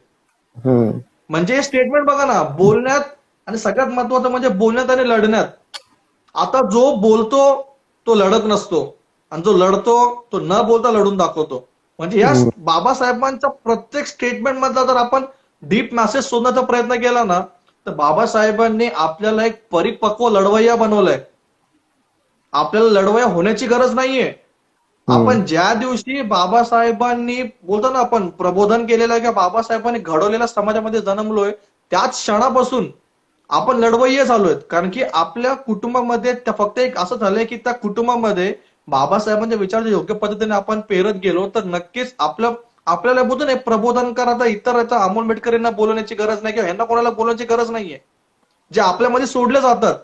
B: हम्म.
A: म्हणजे हे स्टेटमेंट बघा ना, बोलण्यात आणि सगळ्यात महत्वाचं म्हणजे बोलण्यात आणि लढण्यात. आता जो बोलतो तो लढत नसतो आणि जो लढतो तो न बोलता लढून दाखवतो. म्हणजे या
B: हम्म.
A: बाबासाहेबांच्या प्रत्येक स्टेटमेंट मधला जर आपण डीप मेसेज शोधण्याचा प्रयत्न केला ना, तर बाबासाहेबांनी आपल्याला एक परिपक्व लढवय्या बनवलंय. आपल्याला लढवय्या होण्याची गरज नाहीये. आपण ज्या दिवशी बाबासाहेबांनी बोलतो ना, आपण प्रबोधन केलेलं किंवा बाबासाहेबांनी घडवलेल्या समाजामध्ये जन्मलोय, त्याच क्षणापासून आपण लढवय्ये झालोय. कारण की आपल्या कुटुंबामध्ये फक्त एक असं झालंय की त्या कुटुंबामध्ये बाबासाहेबांच्या विचार योग्य पद्धतीने आपण पेरत गेलो तर नक्कीच आपल्याला बोलतो ना, प्रबोधन करायचं, इतर अमोल मेटकर यांना बोलवण्याची गरज नाही किंवा यांना कोणाला बोलण्याची गरज नाहीये, जे आपल्यामध्ये सोडले जातात.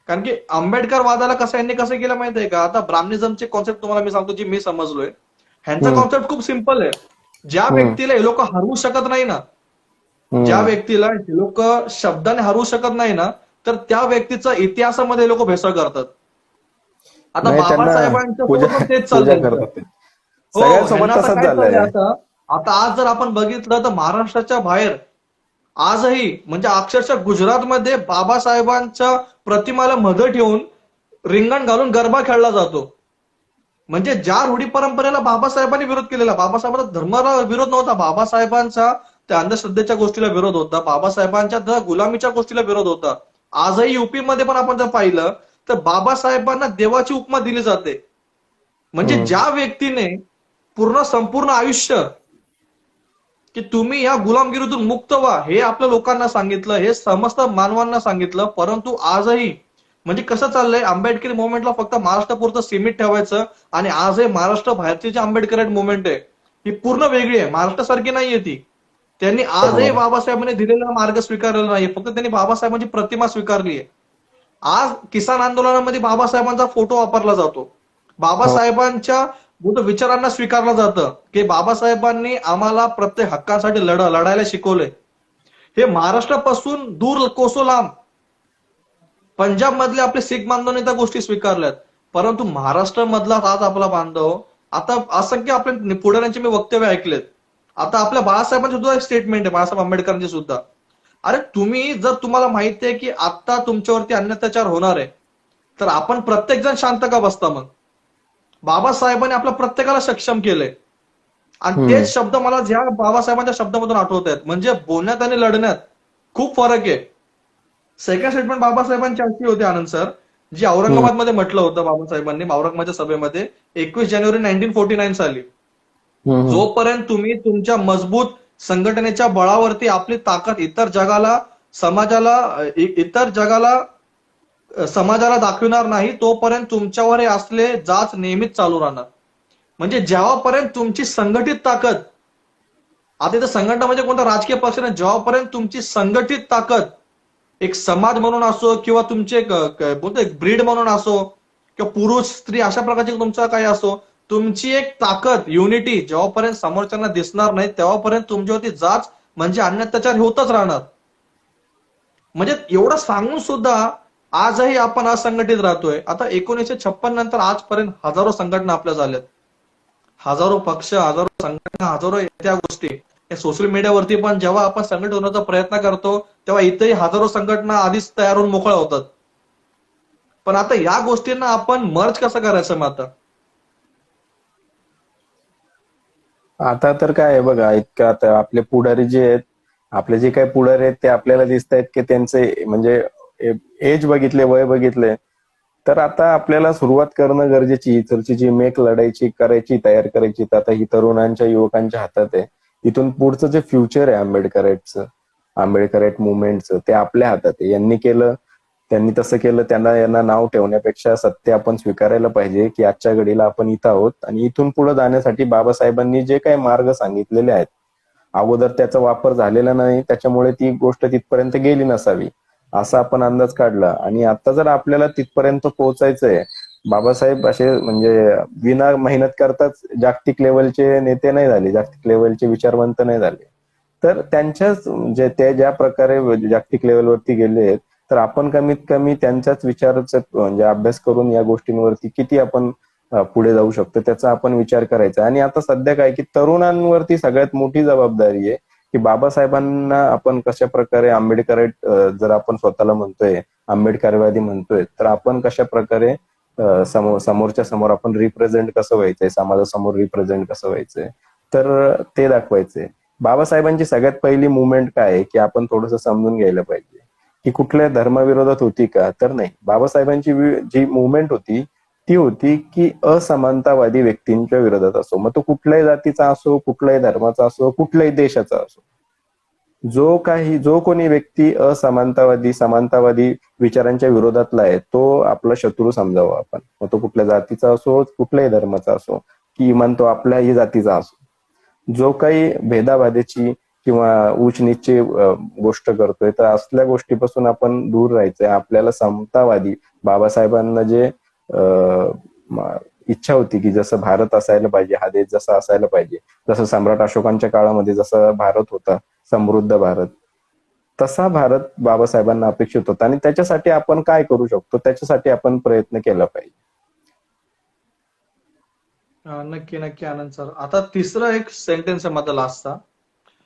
A: कारण की आंबेडकर वादाला यांनी कसं केलं माहितीये का? आता ब्राह्मणिझमचे कॉन्सेप्ट तुम्हाला मी सांगतो, जी मी समजलोय. ह्यांचा
B: हम्म.
A: कॉन्सेप्ट खूप सिम्पल आहे. ज्या
B: हम्म.
A: व्यक्तीला हे लोक हरवू शकत नाही ना, ज्या
B: हम्म.
A: व्यक्तीला हे लोक शब्दाने हरवू शकत नाही ना, तर त्या व्यक्तीचा इतिहासामध्ये लोक भेसळ करतात. आता
B: नाही, त्यांना
A: बाबासाहेबांच्या
B: पूजा
A: सोबत पण तेच
B: पूजा
A: चाललंय सर.
B: करतात ते.
A: हो, ह्यांना
B: सगळ्यांसोबत
A: आता
B: तसंच
A: काय चाललंय
B: झालंय.
A: आता, आता आज जर आपण बघितलं तर महाराष्ट्राच्या बाहेर आजही म्हणजे अक्षरशः गुजरातमध्ये बाबासाहेबांच्या प्रतिमाला मधं ठेवून रिंगण घालून गरबा खेळला जातो. म्हणजे ज्या रूढी परंपरेला बाबासाहेबांनी विरोध केलेला, बाबासाहेबांचा धर्माला विरोध नव्हता, बाबासाहेबांचा त्या अंधश्रद्धेच्या गोष्टीला विरोध होता, बाबासाहेबांच्या त्या गुलामीच्या गोष्टीला विरोध होता. आजही युपी मध्ये पण आपण जर पाहिलं तर बाबासाहेबांना देवाची उपमा दिली जाते. म्हणजे
B: हम्म.
A: ज्या व्यक्तीने संपूर्ण आयुष्य की तुम्ही या गुलामगिरीतून मुक्त व्हा हे आपल्या लोकांना सांगितलं, हे समस्त मानवांना सांगितलं, परंतु आजही म्हणजे कसं चाललंय, आंबेडकरी मुवमेंटला फक्त महाराष्ट्रापुरतं सीमित ठेवायचं आणि आजही महाराष्ट्र बाहेरची जी आंबेडकरी मुवमेंट आहे ही पूर्ण वेगळी आहे, महाराष्ट्रासारखी नाहीये ती. त्यांनी आजही
B: बरोबर.
A: बाबासाहेबांनी दिलेला मार्ग स्वीकारलेला नाहीये, फक्त त्यांनी बाबासाहेबांची प्रतिमा स्वीकारली आहे. आज किसान आंदोलनामध्ये बाबासाहेबांचा फोटो वापरला जातो,
B: हो.
A: बाबासाहेबांच्या विचारांना स्वीकारलं जातं की बाबासाहेबांनी आम्हाला प्रत्येक हक्कांसाठी लढायला शिकवलंय. हे महाराष्ट्रापासून दूर कोसो लांब पंजाब मधले आपले शीख बांधवांनी त्या गोष्टी स्वीकारल्यात, परंतु महाराष्ट्रामधला आज आपला बांधव, आता असंख्य आपल्या पुढाऱ्यांचे मी वक्तव्य ऐकलेत. आता आपल्या बाळासाहेबांचे सुद्धा एक स्टेटमेंट आहे, बाळासाहेब आंबेडकरांचे सुद्धा. अरे तुम्ही जर तुम्हाला माहिती आहे की आता तुमच्यावरती अत्याचार होणार आहे, तर आपण प्रत्येक जण शांत का बसता मग? बाबासाहेबांनी आपल्या प्रत्येकाला सक्षम केलंय आणि
B: हम्म.
A: तेच शब्द मला ज्या बाबासाहेबांच्या शब्दामधून आठवत आहेत. म्हणजे बोलण्यात आणि लढण्यात खूप फरक आहे. सेकंड स्टेटमेंट बाबासाहेबांची अशी होती आनंद सर, जी
B: हम्म.
A: औरंगाबादमध्ये म्हटलं होतं बाबासाहेबांनी औरंगाबादच्या सभेमध्ये 21 जानेवारी 1949 साली.
B: हम्म.
A: जोपर्यंत तुम्ही तुमच्या मजबूत संघटनेच्या बळावरती आपली ताकद इतर जगाला समाजाला इतर जगाला समाजाला दाखविणार नाही, तोपर्यंत तुमच्यावर हे असले जाच नेहमीच चालू राहणार. म्हणजे जेव्हापर्यंत तुमची संघटित ताकद, आता इथं संघटना म्हणजे कोणता राजकीय पक्ष नाही, जेव्हापर्यंत तुमची संघटित ताकद एक समाज म्हणून असो किंवा तुमचे बोलतो एक ब्रीड म्हणून असो किंवा पुरुष स्त्री अशा प्रकारचे तुमचा काही असो, तुमची एक ताकद युनिटी जेव्हापर्यंत समोरच्यांना दिसणार नाही तेव्हापर्यंत तुमच्यावरती जाच म्हणजे अत्याचार होतच राहणार. म्हणजे एवढं सांगून सुद्धा आजही आपण असंघटित राहतोय. आता 1956 नंतर आजपर्यंत हजारो संघटना आपल्या झाल्यात, हजारो पक्ष, हजारो संघटना, हजारो त्या गोष्टी. सोशल मीडियावरती पण जेव्हा आपण संघटित होण्याचा प्रयत्न करतो तेव्हा इथेही हजारो संघटना आधीच तयार होऊन मोकळ्या होतात. पण आता या गोष्टींना आपण मर्ज कसं करायचं मग आता?
B: आता तर काय आहे बघा, इतकं आता आपले पुढारी जे आहेत, आपले जे काही पुढारी आहेत ते आपल्याला दिसत आहेत की त्यांचे म्हणजे एज बघितले, वय बघितले, तर आता आपल्याला सुरुवात करणं गरजेची. इथलची जी मेक लढायची करायची, तयार करायची, तर आता ही तरुणांच्या युवकांच्या हातात आहे. इथून पुढचं जे फ्युचर आहे आंबेडकरांचं, आंबेडकराईट मुवमेंटचं, ते आपल्या हातात आहे. यांनी केलं, त्यांनी तसं केलं, यांना नाव ठेवण्यापेक्षा सत्य आपण स्वीकारायला पाहिजे की आजच्या घडीला आपण इथं आहोत आणि इथून पुढे जाण्यासाठी बाबासाहेबांनी जे काही मार्ग सांगितलेले आहेत, अगोदर त्याचा वापर झालेला नाही, त्याच्यामुळे ती गोष्ट तिथपर्यंत गेली नसावी असा आपण अंदाज काढला. आणि आता जर आपल्याला तिथपर्यंत पोहोचायचंय, बाबासाहेब असे म्हणजे विना मेहनत करताच जागतिक लेवलचे नेते नाही झाले, जागतिक लेवलचे विचारवंत नाही झाले. तर त्यांच्याच म्हणजे ते ज्या प्रकारे जागतिक लेवलवरती गेले, तर आपण कमीत कमी त्यांच्याच विचाराचा म्हणजे अभ्यास करून या गोष्टींवरती किती आपण पुढे जाऊ शकतो त्याचा आपण विचार करायचा. आणि आता सध्या काय की तरुणांवरती सगळ्यात मोठी जबाबदारी आहे की बाबासाहेबांना आपण कशा प्रकारे आंबेडकराईट जर आपण स्वतःला म्हणतोय, आंबेडकरवादी म्हणतोय, तर आपण कशा प्रकारे समोरच्या समोर आपण रिप्रेझेंट कसं व्हायचंय, समाजासमोर रिप्रेझेंट कसं व्हायचंय, तर ते दाखवायचंय. बाबासाहेबांची सगळ्यात पहिली मुवमेंट काय आहे की आपण थोडंसं समजून घ्यायला पाहिजे की कुठल्या धर्माविरोधात होती का, तर नाही. बाबासाहेबांची जी मुवमेंट होती ती होती की असमानतावादी व्यक्तींच्या विरोधात असो, मग तो कुठल्याही जातीचा असो, कुठल्याही धर्माचा असो, कुठल्याही देशाचा असो, जो कोणी व्यक्ती असमानतावादी समानतावादी विचारांच्या विरोधातला आहे तो आपला शत्रू समजावा आपण. मग तो कुठल्या जातीचा असो, कुठल्याही धर्माचा असो, की इमान तो आपल्याही जातीचा असो. जो काही भेदाभेदाची किंवा उच्च नीचची गोष्ट करतोय, तर असल्या गोष्टीपासून आपण दूर राहायचंय. आपल्याला समतावादी, बाबासाहेबांना जे इच्छा होती की जसं भारत असायला पाहिजे, हा देश जसा असायला पाहिजे, जसं सम्राट अशोकांच्या काळामध्ये जसा भारत होता, समृद्ध भारत, तसा भारत बाबासाहेबांना अपेक्षित होता आणि त्याच्यासाठी आपण काय करू शकतो, त्याच्यासाठी आपण प्रयत्न केला पाहिजे.
A: नक्की नक्की आनंद सर. आता तिसरा एक सेंटेन्स आहे माझा लास्टचा.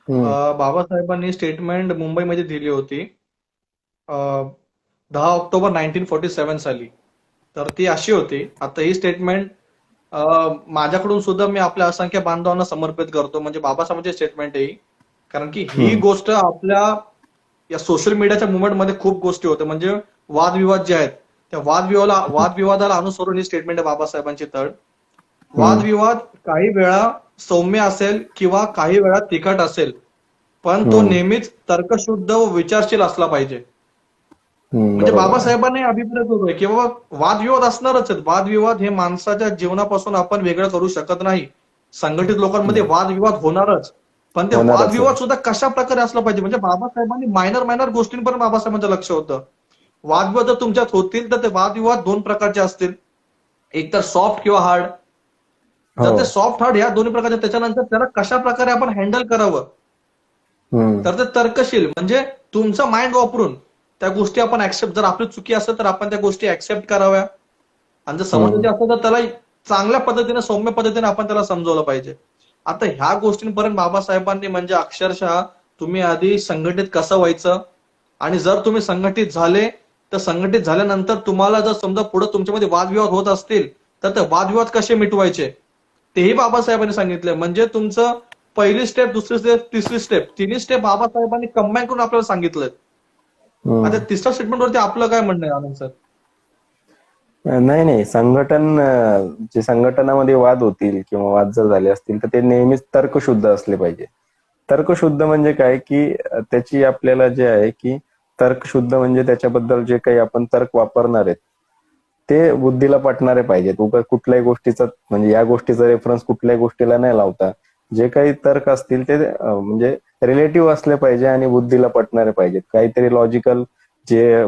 B: हम्म,
A: बाबासाहेबांनी स्टेटमेंट मुंबईमध्ये दिली होती 10 ऑक्टोबर 1947 साली. तर ती अशी होती. आता ही स्टेटमेंट माझ्याकडून सुद्धा मी आपल्या असंख्य बांधवांना समर्पित करतो. म्हणजे बाबासाहेबांची स्टेटमेंट आहे ही. कारण की ही
B: हम्म,
A: गोष्ट आपल्या या सोशल मीडियाच्या मुवमेंटमध्ये खूप गोष्टी होत्या. म्हणजे वादविवाद जे आहेत त्या वादविवादाला अनुसरून ही स्टेटमेंट आहे बाबासाहेबांची. तर
B: हम्म,
A: वादविवाद काही वेळा सौम्य असेल किंवा काही वेळा तिखट असेल, पण तो
B: हम्म,
A: नेहमीच तर्कशुद्ध व विचारशील असला पाहिजे. म्हणजे
B: बरोबर आहे.
A: बाबासाहेबांनी अभिप्राय होतोय की बाबा वादविवाद असणारच आहेत. वादविवाद हे माणसाच्या जीवनापासून आपण वेगळं करू शकत नाही. संघटित लोकांमध्ये
B: हम्म,
A: वादविवाद होणारच. पण ते
B: होणारच आहे.
A: वादविवाद सुद्धा कशा प्रकारे असला पाहिजे. म्हणजे बाबासाहेबांनी मायनर मायनर गोष्टींपर्यंत बाबासाहेबांचं लक्ष होतं. वादविवाद जर तुमच्यात होतील तर ते वादविवाद दोन प्रकारचे असतील. एक तर सॉफ्ट किंवा हार्ड.
B: हो.
A: जर ते सॉफ्ट हार्ड या दोन्ही प्रकारचे त्याच्यानंतर त्याला कशा प्रकारे आपण हँडल करावं,
B: हम्म,
A: तर ते तर्कशील म्हणजे तुमचं माइंड वापरून त्या गोष्टी आपण ऍक्सेप्ट, जर आपली चुकी असेल तर आपण त्या गोष्टी ऍक्सेप्ट कराव्या. आणि जर समजायचे
B: हम्म,
A: असेल तर त्याला चांगल्या पद्धतीने सौम्य पद्धतीने आपण त्याला समजवलं पाहिजे. आता ह्या गोष्टींपर्यंत बाबासाहेबांनी म्हणजे अक्षरशः तुम्ही आधी संघटित कसं व्हायचं आणि जर तुम्ही संघटित झाले तर संघटित झाल्यानंतर तुम्हाला जर समजा पुढे तुमच्यामध्ये वादविवाद होत असतील तर ते वादविवाद कसे मिटवायचे तेही बाबासाहेबांनी सांगितलंय. म्हणजे तुमचं पहिली स्टेप, दुसरी स्टेप, तिसरी स्टेप, तिन्ही स्टेप बाबासाहेबांनी कंबाईन करून आपल्याला सांगितलंय. आता
B: हम्म.
A: तिसऱ्या स्टेटमेंटवरती आपलं काय म्हणणं आहे आनंद सर?
B: नाही नाही, जे संघटनामध्ये वाद होतील किंवा वाद जर झाले असतील तर ते नेहमीच तर्कशुद्ध असले पाहिजे. तर्कशुद्ध म्हणजे काय की त्याची आपल्याला जे आहे की तर्कशुद्ध म्हणजे त्याच्याबद्दल जे काही आपण तर्क वापरणार आहेत ते बुद्धीला पटणारे पाहिजेत. उगाच कुठल्याही गोष्टीचा म्हणजे या गोष्टीचा रेफरन्स कुठल्याही गोष्टीला नाही लावता जे काही तर्क असतील ते म्हणजे रिलेटिव्ह असले पाहिजे आणि बुद्धीला पटणारे पाहिजेत. काहीतरी लॉजिकल जे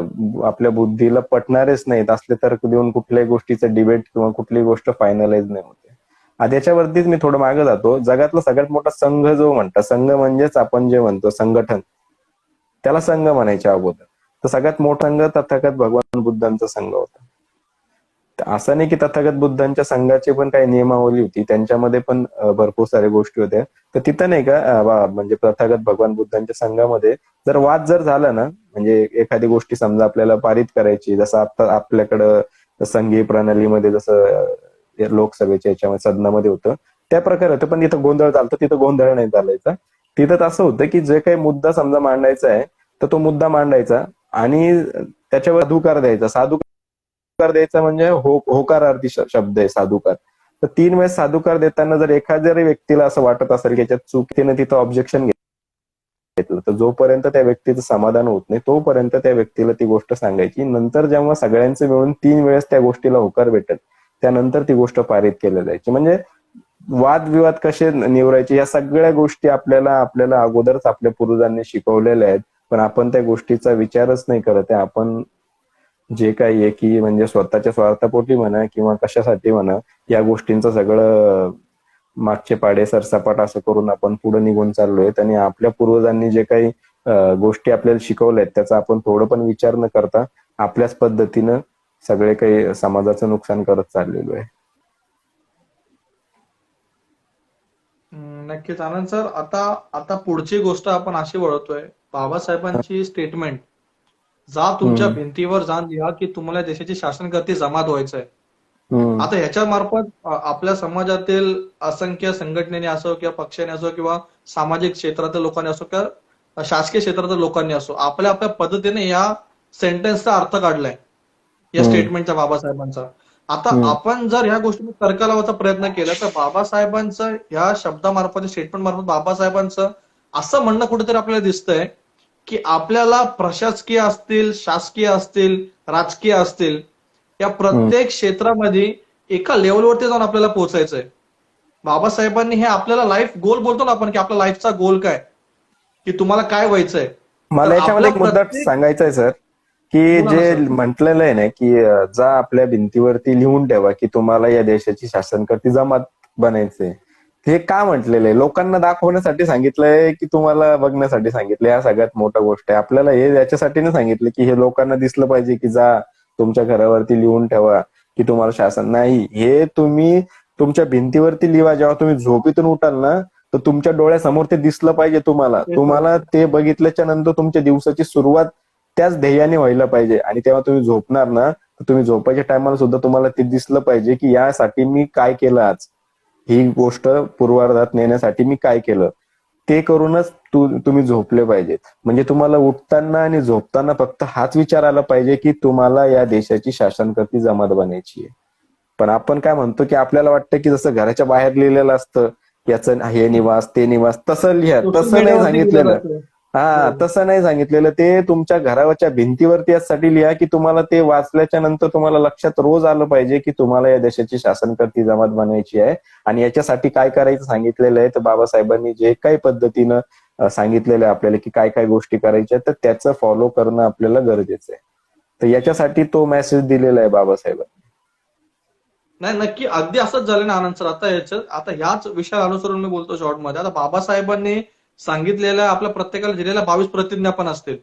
B: आपल्या बुद्धीला पटणारेच नाहीत असले तर्क देऊन कुठल्याही गोष्टीचं डिबेट किंवा कुठलीही गोष्ट फायनलाइज नाही होते. याच्यावरतीच मी थोडं मागे जातो. जगातला सगळ्यात मोठा संघ जो म्हणतात, संघ म्हणजेच आपण जे म्हणतो संघटन, त्याला संघ म्हणायच्या अगोदर. तर सगळ्यात मोठा संघ तथागत भगवान बुद्धांचा संघ होता. असं नाही की तथागत बुद्धांच्या संघाची पण काही नियमावली होती, त्यांच्यामध्ये पण भरपूर साऱ्या गोष्टी होत्या. तर तिथं नाही का म्हणजे तथागत भगवान बुद्धांच्या संघामध्ये जर वाद जर झाला ना, म्हणजे एखादी गोष्टी समजा आपल्याला पारित करायची, जसं आता आपल्याकडं संघीय प्रणालीमध्ये जसं लोकसभेच्या याच्यामध्ये सदनामध्ये होतं त्या प्रकारे होतं, पण तिथं गोंधळ चालतो, तिथं गोंधळ नाही चालायचा. तिथं असं होतं की जे काही मुद्दा समजा मांडायचा आहे तर तो मुद्दा मांडायचा आणि त्याच्यावर साधुकार द्यायचा. साधुकार द्यायचा म्हणजे होकारार्थी शब्द आहे साधुकार. तर 3 वेळेस साधुकार देताना जर एखाद्या व्यक्तीला असं वाटत असेल की याच्यात चूक, तिने तिथं ऑब्जेक्शन घेतलं, तर जोपर्यंत त्या व्यक्तीचं समाधान होत नाही तोपर्यंत त्या व्यक्तीला ती गोष्ट सांगायची. नंतर जेव्हा सगळ्यांचे मिळून 3 वेळेस त्या गोष्टीला होकार भेटेल त्यानंतर ती गोष्ट पारित केली जायची. म्हणजे वादविवाद कसे निवरायचे या सगळ्या गोष्टी आपल्याला अगोदरच आपल्या पूर्वजांनी शिकवलेल्या आहेत, पण आपण त्या गोष्टीचा विचारच नाही करत आहे. आपण जे काही आहे की म्हणजे स्वतःच्या स्वार्थापोटी म्हणा किंवा कशासाठी म्हणा या गोष्टींचं सगळं मागचे पाडे सरसपाट असं करून आपण पुढे निघून चाललोय आणि आपल्या पूर्वजांनी जे काही गोष्टी आपल्याला शिकवल्या आहेत त्याचा आपण थोडं पण विचार न करता आपल्याच पद्धतीनं सगळे काही समाजाचं नुकसान करत चाललेलो आहे.
A: नक्कीच आनंद सर. आता आता पुढची गोष्ट आपण अशी वळतोय. बाबासाहेबांची स्टेटमेंट, जा तुमच्या
B: हम्म,
A: भिंतीवर जाऊन लिहा की तुम्हाला देशाची शासनकर्ते जमात व्हायचंय.
B: हम्म,
A: आता ह्याच्या मार्फत आपल्या समाजातील असंख्य संघटनेने असो किंवा पक्षाने असो किंवा सामाजिक क्षेत्रातील लोकांनी असो किंवा शासकीय क्षेत्रातील लोकांनी असो आपल्या आपल्या पद्धतीने या सेंटेन्सचा अर्थ काढलाय, या
B: हम्म,
A: स्टेटमेंटचा बाबासाहेबांचा. आता
B: हम्म.
A: आपण जर ह्या गोष्टी तर्क लावायचा प्रयत्न केला तर बाबासाहेबांचं ह्या शब्दामार्फत, स्टेटमेंट मार्फत बाबासाहेबांचं असं म्हणणं कुठेतरी आपल्याला दिसतंय की आपल्याला प्रशासकीय असतील, शासकीय असतील, राजकीय असतील, या
B: हम्म.
A: प्रत्येक क्षेत्रामध्ये एका लेवलवरती जाऊन आपल्याला पोहोचायचंय. बाबासाहेबांनी हे आपल्याला लाईफ गोल बोलतो ना आपण, की आपला लाईफचा गोल काय, की तुम्हाला काय व्हायचंय. तर
B: मला याच्यामध्ये
A: आपल्या
B: एक मुद्दा
A: प्रत्येक,
B: सांगायचा आहे सर, की
A: बोला ना
B: जे
A: सर.
B: म्हटलेलं आहे ना की जा आपल्या भिंतीवरती लिहून ठेवा की तुम्हाला या देशाची शासनकर्ती जमात बनायचंय. हे का म्हटलेलं आहे? लोकांना दाखवण्यासाठी सांगितलंय की तुम्हाला बघण्यासाठी सांगितलंय? या सगळ्यात मोठा गोष्ट आहे. आपल्याला हे याच्यासाठी नाही सांगितलं की हे लोकांना दिसलं पाहिजे की जा तुमच्या घरावरती लिहून ठेवा की तुम्हाला शासन नाही. हे तुम्ही तुमच्या भिंतीवरती लिहा. जेव्हा तुम्ही झोपेतून उठाल ना, तर तुमच्या डोळ्यासमोर ते दिसलं पाहिजे तुम्हाला. तुम्हाला ते बघितल्याच्या नंतर तुमच्या दिवसाची सुरुवात त्याच ध्येयाने व्हायला पाहिजे. आणि तेव्हा तुम्ही झोपणार ना, तर तुम्ही झोपायच्या टायमाला सुद्धा तुम्हाला ते दिसलं पाहिजे की यासाठी मी काय केलं आज, ही गोष्ट पूर्वार्धात नेण्यासाठी मी काय केलं. ते करूनच तुम्ही झोपले पाहिजेत. म्हणजे तुम्हाला उठताना आणि झोपताना फक्त हाच विचार आला पाहिजे की तुम्हाला या देशाची शासनकर्ती जमात बनायची आहे. पण आपण काय म्हणतो की आपल्याला वाटतं की जसं घराच्या बाहेर लिहिलेलं असतं याचं हे निवास ते निवास, तसं लिहा.
A: सोशल
B: तसं नाही
A: मीडियावरती लिहिलं
B: सांगितलेलं.
A: जातं.
B: हा, तसं नाही सांगितलेलं. ते तुमच्या घरावरच्या भिंतीवरती यासाठी लिहा की तुम्हाला ते वाचल्याच्या नंतर तुम्हाला लक्षात रोज आलं पाहिजे की तुम्हाला या देशाची शासनकर्ती जमात बनायची आहे. आणि याच्यासाठी काय करायचं सांगितलेलं आहे. तर बाबासाहेबांनी जे काही पद्धतीनं सांगितलेलं आहे आपल्याला की काय काय गोष्टी करायच्या, तर त्याचं फॉलो करणं आपल्याला गरजेचं आहे. तर याच्यासाठी तो मेसेज दिलेला आहे बाबासाहेबांनी.
A: नाही, नक्की अगदी असंच झालं ना आनंद सर. आता ह्याच विषयाला अनुसरून मी बोलतो शॉर्टमध्ये. आता बाबासाहेबांनी सांगितलेल्या आपल्या प्रत्येकाला दिलेल्या 22 प्रतिज्ञा पण असतील.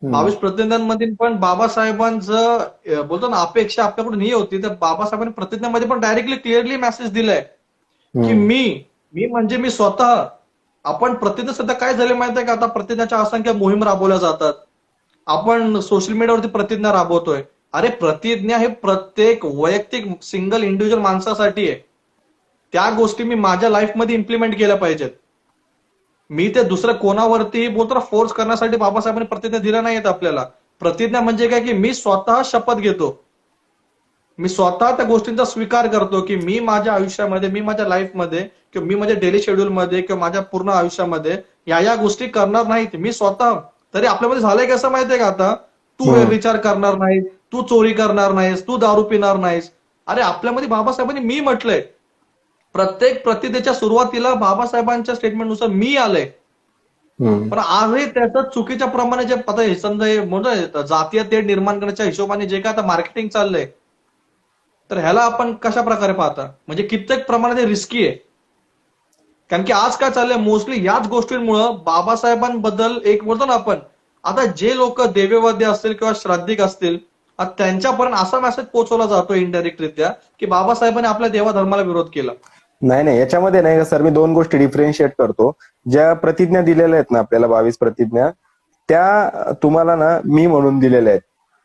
A: 22 प्रतिज्ञांमध्ये पण बाबासाहेबांचं बोलतो ना अपेक्षा आपल्याकडून ही होती, तर बाबासाहेबांनी प्रतिज्ञामध्ये पण डायरेक्टली क्लिअरली मेसेज दिलाय की मी म्हणजे मी स्वतः. आपण प्रतिज्ञा सध्या काय झाले माहिती आहे का? आता प्रतिज्ञाच्या असंख्य मोहीम राबवल्या जातात. आपण सोशल मीडियावरती प्रतिज्ञा राबवतोय. अरे प्रतिज्ञा हे प्रत्येक वैयक्तिक सिंगल इंडिव्हिज्युअल माणसासाठी आहे. त्या गोष्टी मी माझ्या लाईफमध्ये इम्प्लिमेंट केल्या पाहिजेत. मी ते दुसऱ्या कोणावरती बोलतो ना फोर्स करण्यासाठी बाबासाहेबांनी प्रतिज्ञा दिल्या नाहीयेत आपल्याला. प्रतिज्ञा म्हणजे काय की मी स्वतः शपथ घेतो. मी स्वतः त्या गोष्टींचा स्वीकार करतो की मी माझ्या आयुष्यामध्ये, मी माझ्या लाईफमध्ये किंवा मी माझ्या डेली शेड्यूलमध्ये किंवा माझ्या पूर्ण आयुष्यामध्ये या गोष्टी करणार नाहीत. मी स्वतः. तरी आपल्यामध्ये झालंय कसं माहितीये का आता? तू विचार करणार नाहीस, तू चोरी करणार नाहीस, तू दारू पिणार नाहीस. अरे आपल्यामध्ये बाबासाहेबांनी मी म्हटलंय. प्रत्येक प्रतिज्ञेच्या सुरुवातीला बाबासाहेबांच्या स्टेटमेंटनुसार मी आलंय. पण आजही त्याचं चुकीच्या प्रमाणे जे आता हे समजा म्हणजे जातीय तेढ निर्माण करण्याच्या हिशोबाने जे काय आता मार्केटिंग चाललंय, तर ह्याला आपण कशा प्रकारे पाहता? म्हणजे कित्येक प्रमाणात रिस्की आहे. कारण की आज काय चाललंय मोस्टली याच गोष्टींमुळं बाबासाहेबांबद्दल एक बोलतो ना आपण, आता जे लोक देववादी असतील किंवा श्राद्धिक असतील, त्यांच्यापर्यंत असा मेसेज पोहोचवला जातो इनडायरेक्टरित्या की बाबासाहेबांनी आपल्या देवाधर्माला विरोध केला.
B: नाही नाही, याच्यामध्ये नाही का सर, मी दोन गोष्टी डिफरेन्शिएट करतो. ज्या प्रतिज्ञा दिलेल्या आहेत ना आपल्याला 22 प्रतिज्ञा, त्या तुम्हाला ना मी म्हणून दिलेल्या आहेत.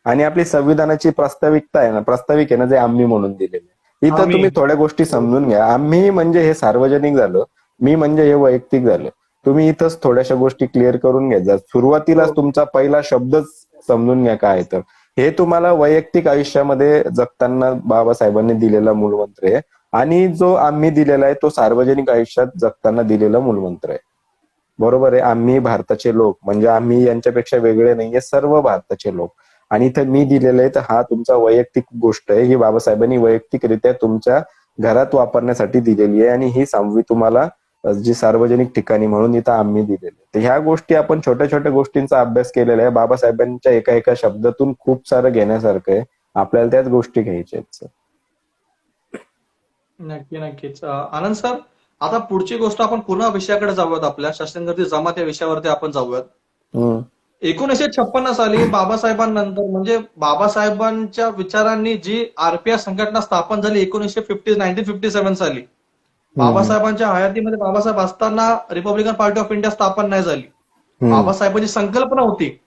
B: आणि आपली संविधानाची प्रास्ताविकता आहे ना, प्रास्ताविक आहे ना, जे आम्ही म्हणून दिलेले. इथं तुम्ही थोड्या गोष्टी समजून घ्या. आम्ही म्हणजे हे सार्वजनिक झालं, मी म्हणजे हे वैयक्तिक झालं. तुम्ही इथंच थोड्याशा गोष्टी क्लिअर करून घ्या. जर सुरुवातीलाच तुमचा पहिला शब्दच समजून घ्या काय तर हे तुम्हाला वैयक्तिक आयुष्यामध्ये जगताना बाबासाहेबांनी दिलेला मूलमंत्र आहे. आणि जो आम्ही दिलेला आहे तो सार्वजनिक आयुष्यात जगताना दिलेला मूलमंत्र आहे. बरोबर आहे. आम्ही भारताचे लोक म्हणजे आम्ही यांच्यापेक्षा वेगळे नाहीये, सर्व भारताचे लोक. आणि इथं मी दिलेलं आहे तर हा तुमचा वैयक्तिक गोष्ट आहे. ही बाबासाहेबांनी वैयक्तिकरित्या तुमच्या घरात वापरण्यासाठी दिलेली आहे. आणि ही सांगवी तुम्हाला जी सार्वजनिक ठिकाणी म्हणून इथं आम्ही दिलेली. तर ह्या गोष्टी आपण छोट्या छोट्या गोष्टींचा अभ्यास केलेला आहे. बाबासाहेबांच्या एका एका शब्दातून खूप सारं घेण्यासारखं आहे. आपल्याला त्याच गोष्टी घ्यायच्या आहेत.
A: नक्कीच. आनंद सर, आता पुढची गोष्ट आपण पुन्हा विषयाकडे जाऊयात. आपल्या शासनकर्ती जमात या विषयावरती आपण जाऊयात. 1956 साली बाबासाहेबांनंतर म्हणजे बाबासाहेबांच्या विचारांनी जी आरपीआय संघटना स्थापन झाली 1957 साली. बाबासाहेबांच्या हयातीमध्ये बाबासाहेब असताना रिपब्लिकन पार्टी ऑफ इंडिया स्थापन नाही झाली. बाबासाहेबांची संकल्पना होती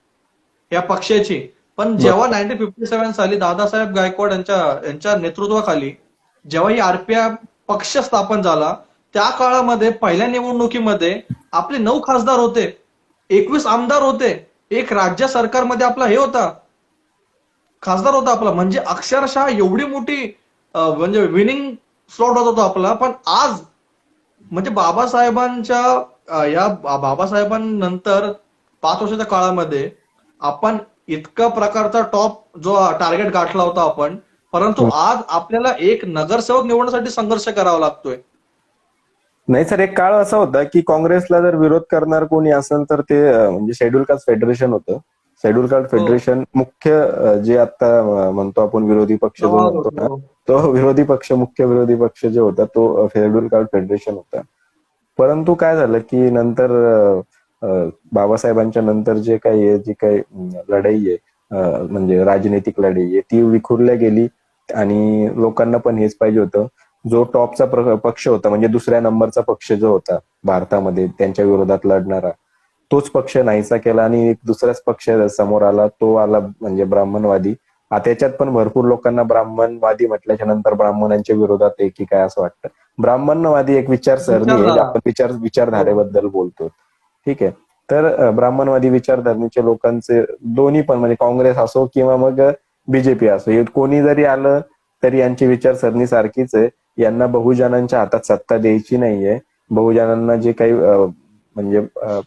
A: या पक्षाची. पण जेव्हा 1957 साली दादासाहेब गायकवाड यांच्या नेतृत्वाखाली जेव्हा ही आरपीआय पक्ष स्थापन झाला, त्या काळामध्ये पहिल्या निवडणुकीमध्ये आपले 9 खासदार होते, 21 आमदार होते, एक राज्य सरकारमध्ये आपला हे होता, खासदार होता आपला. म्हणजे अक्षरशः एवढी मोठी म्हणजे विनिंग स्लॉट होता आपला. पण आज म्हणजे बाबासाहेबांनंतर 5 वर्षाच्या काळामध्ये आपण इतका प्रकारचा टॉप जो टार्गेट गाठला होता आपण, परंतु आज आपल्याला एक नगरसेवक निवडण्यासाठी संघर्ष करावा लागतोय.
B: नाही सर, एक काळ असा होता की काँग्रेसला जर विरोध करणार कोणी असेल तर ते म्हणजे शेड्यूल कास्ट फेडरेशन होतं. शेड्यूल कास्ट फेडरेशन मुख्य जे आता म्हणतो आपण विरोधी पक्ष जो म्हणतो ना, तो विरोधी पक्ष, मुख्य विरोधी पक्ष जो होता तो शेड्यूल कास्ट फेडरेशन होता. परंतु काय झालं की नंतर बाबासाहेबांच्या नंतर जे काही आहे, जी काही लढाई आहे, म्हणजे राजनैतिक लढाई आहे, ती विखुरल्या गेली आणि लोकांना पण हेच पाहिजे होतं. जो टॉपचा पक्ष होता, म्हणजे दुसऱ्या नंबरचा पक्ष जो होता भारतामध्ये त्यांच्या विरोधात लढणारा, तोच पक्ष नाहीसा केला आणि एक दुसराच पक्ष समोर आला, तो आला म्हणजे ब्राह्मणवादी. त्याच्यात पण भरपूर लोकांना ब्राह्मणवादी म्हटल्याच्या नंतर ब्राह्मणांच्या विरोधात आहे की काय असं वाटतं. ब्राह्मणवादी एक विचारसरणी आहे,
A: विचारधारा.
B: आपण
A: हो.
B: विचारधारेबद्दल बोलतो. ठीक आहे. तर ब्राह्मणवादी विचारधारणेच्या लोकांचे दोन्ही पण, म्हणजे काँग्रेस असो किंवा मग बीजेपी असो, हे कोणी जरी आलं तरी यांची विचारसरणी सारखीच आहे. यांना बहुजनांच्या हातात सत्ता द्यायची नाहीये. बहुजनांना जे काही म्हणजे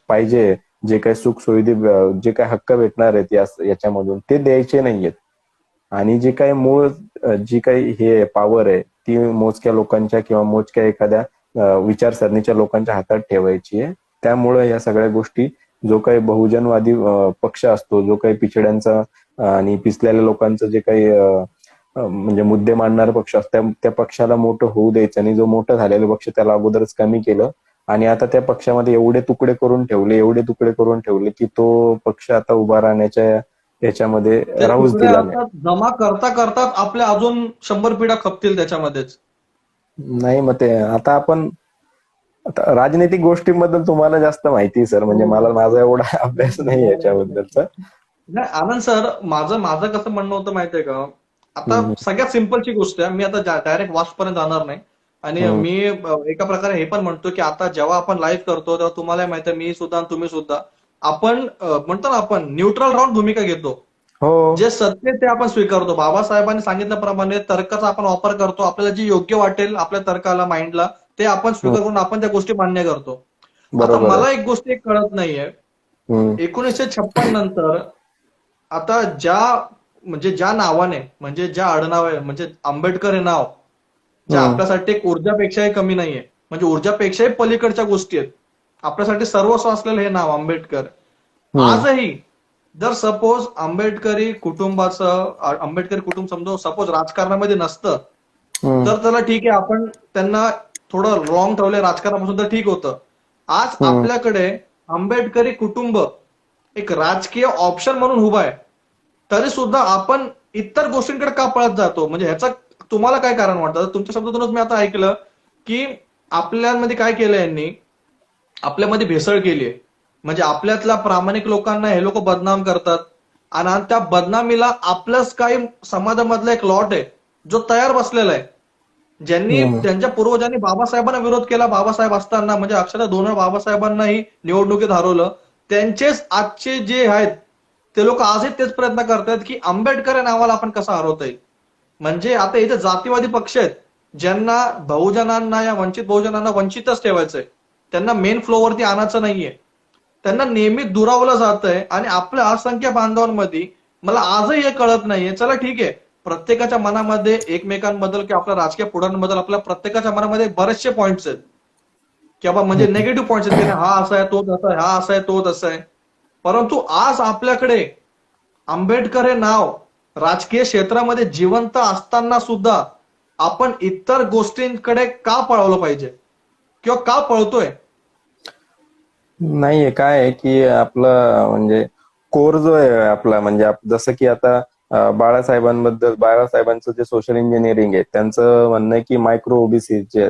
B: पाहिजे, जे काही सुखसुविधा, जे काही हक्क भेटणार आहेत याच्यामधून, ते द्यायचे नाहीयेत. आणि जे काही मूळ जी काही हे पॉवर आहे ती मोजक्या लोकांच्या किंवा मोजक्या एखाद्या विचारसरणीच्या लोकांच्या हातात ठेवायची आहे. त्यामुळे या सगळ्या गोष्टी, जो काही बहुजनवादी पक्ष असतो, जो काही पिछड्यांचा आणि पिचलेल्या लोकांचं जे काही म्हणजे मुद्दे मांडणारा पक्ष असतो, त्या पक्षाला मोठं होऊ द्यायचं आणि जो मोठं झालेलं पक्ष त्याला अगोदरच कमी केलं. आणि आता त्या पक्षामध्ये एवढे तुकडे करून ठेवले की तो पक्ष आता उभा राहण्याच्या याच्यामध्ये
A: ते
B: राहूच
A: तुकडे
B: दिला नाही.
A: आता जमा करता करताच आपल्या अजून 100 पिढ्या खपतील त्याच्यामध्येच.
B: नाही, मग ते आता आपण, आता राजनैतिक गोष्टींबद्दल तुम्हाला जास्त माहिती आहे सर, म्हणजे
A: हो.
B: माझा एवढा अभ्यास नाही याच्याबद्दलचा.
A: नाही आनंद सर, माझं माझं कसं म्हणणं होतं माहितीये का, आता
B: हम्म,
A: सगळ्यात सिंपलची गोष्ट आहे, मी आता डायरेक्ट वास्टपर्यंत जाणार नाही. आणि
B: हम्म,
A: मी एका प्रकारे हे पण म्हणतो की आता जेव्हा आपण लाईव्ह करतो तेव्हा तुम्हाला माहिती आहे, मी सुद्धा आणि तुम्ही सुद्धा, आपण म्हणतो ना, आपण न्यूट्रल राहून भूमिका घेतो.
B: हो,
A: जे सत्य आहे ते आपण स्वीकारतो. बाबासाहेबांनी सांगितल्याप्रमाणे तर्काचा आपण वापर करतो. आपल्याला जे योग्य वाटेल आपल्या तर्काला, माइंडला, ते आपण
B: हम्म,
A: स्वीकार करून आपण त्या गोष्टी मान्य करतो. आता
B: बरोबर आहे.
A: मला एक गोष्ट एक कळत नाहीये,
B: हम्म,
A: 1956 नंतर आता ज्या नावाने, म्हणजे ज्या आडनाव म्हणजे आंबेडकर हे नाव, जे
B: हम्म,
A: आपल्यासाठी एक ऊर्जापेक्षाही कमी नाहीये, म्हणजे ऊर्जापेक्षाही पलीकडच्या गोष्टी आहेत. आपल्यासाठी सर्वस्व असलेलं हे नाव आंबेडकर
B: हम्म,
A: आजही, जर सपोज आंबेडकरी कुटुंब समजा सपोज राजकारणामध्ये नसतं,
B: हम्म,
A: तर त्याला ठीक आहे, आपण त्यांना थोडं रॉंग ठेवलंय राजकारणापासून तर ठीक होतं. आज
B: हम्म.
A: आपल्याकडे आंबेडकरी कुटुंब एक राजकीय ऑप्शन म्हणून उभा आहे, तरी सुद्धा आपण इतर गोष्टींकडे का पळत जातो? म्हणजे ह्याचं तुम्हाला काय कारण वाटतं? तुमच्या शब्दातूनच मी आता ऐकलं की आपल्यामध्ये काय केलं यांनी, आपल्यामध्ये भेसळ केली आहे. म्हणजे आपल्यातल्या प्रामाणिक लोकांना हे लोक बदनाम करतात आणि त्या बदनामीला आपलंच काही समाजामधला एक लॉट आहे जो तयार बसलेला आहे. ज्यांनी
B: हम्म.
A: त्यांच्या पूर्वजांनी बाबासाहेबांना विरोध केला, बाबासाहेब असताना, म्हणजे अक्षरशः 2 वेळा बाबासाहेबांनाही निवडणुकीत हरवलं, त्यांचेच आजचे जे आहेत ते लोक आजही तेच प्रयत्न करतात की आंबेडकर या नावाला आपण कसं हरवता येईल. म्हणजे आता इथे जातीवादी पक्ष आहेत ज्यांना बहुजनांना या वंचित बहुजनांना वंचितच ठेवायचंय, त्यांना मेन फ्लोवरती आणायचं नाहीये, त्यांना नेहमी दुरावलं जातंय. आणि आपल्या असंख्य बांधवांमध्ये मला आजही हे कळत नाहीये. चला ठीक आहे, प्रत्येकाच्या मनामध्ये एकमेकांबद्दल किंवा आपल्या राजकीय पुढाऱ्यांबद्दल आपल्या प्रत्येकाच्या मनामध्ये बरेचसे पॉईंट्स आहेत की बाबा, म्हणजे निगेटिव्ह पॉईंट्स आहेत की हा असा आहे, तो तसा आहे, हा असा आहे, तो तसा आहे. परंतु आज आपल्याकडे आंबेडकर हे नाव राजकीय क्षेत्रामध्ये जिवंत असताना सुद्धा आपण इतर गोष्टींकडे का पळवलं पाहिजे किंवा का पळतोय?
B: नाहीये, काय आहे की आपलं म्हणजे कोर जो आहे आपला, म्हणजे जसं की आता बाळासाहेबांचं जे सोशल इंजिनिअरिंग आहे, त्यांचं म्हणणं आहे की मायक्रो ओबीसी जे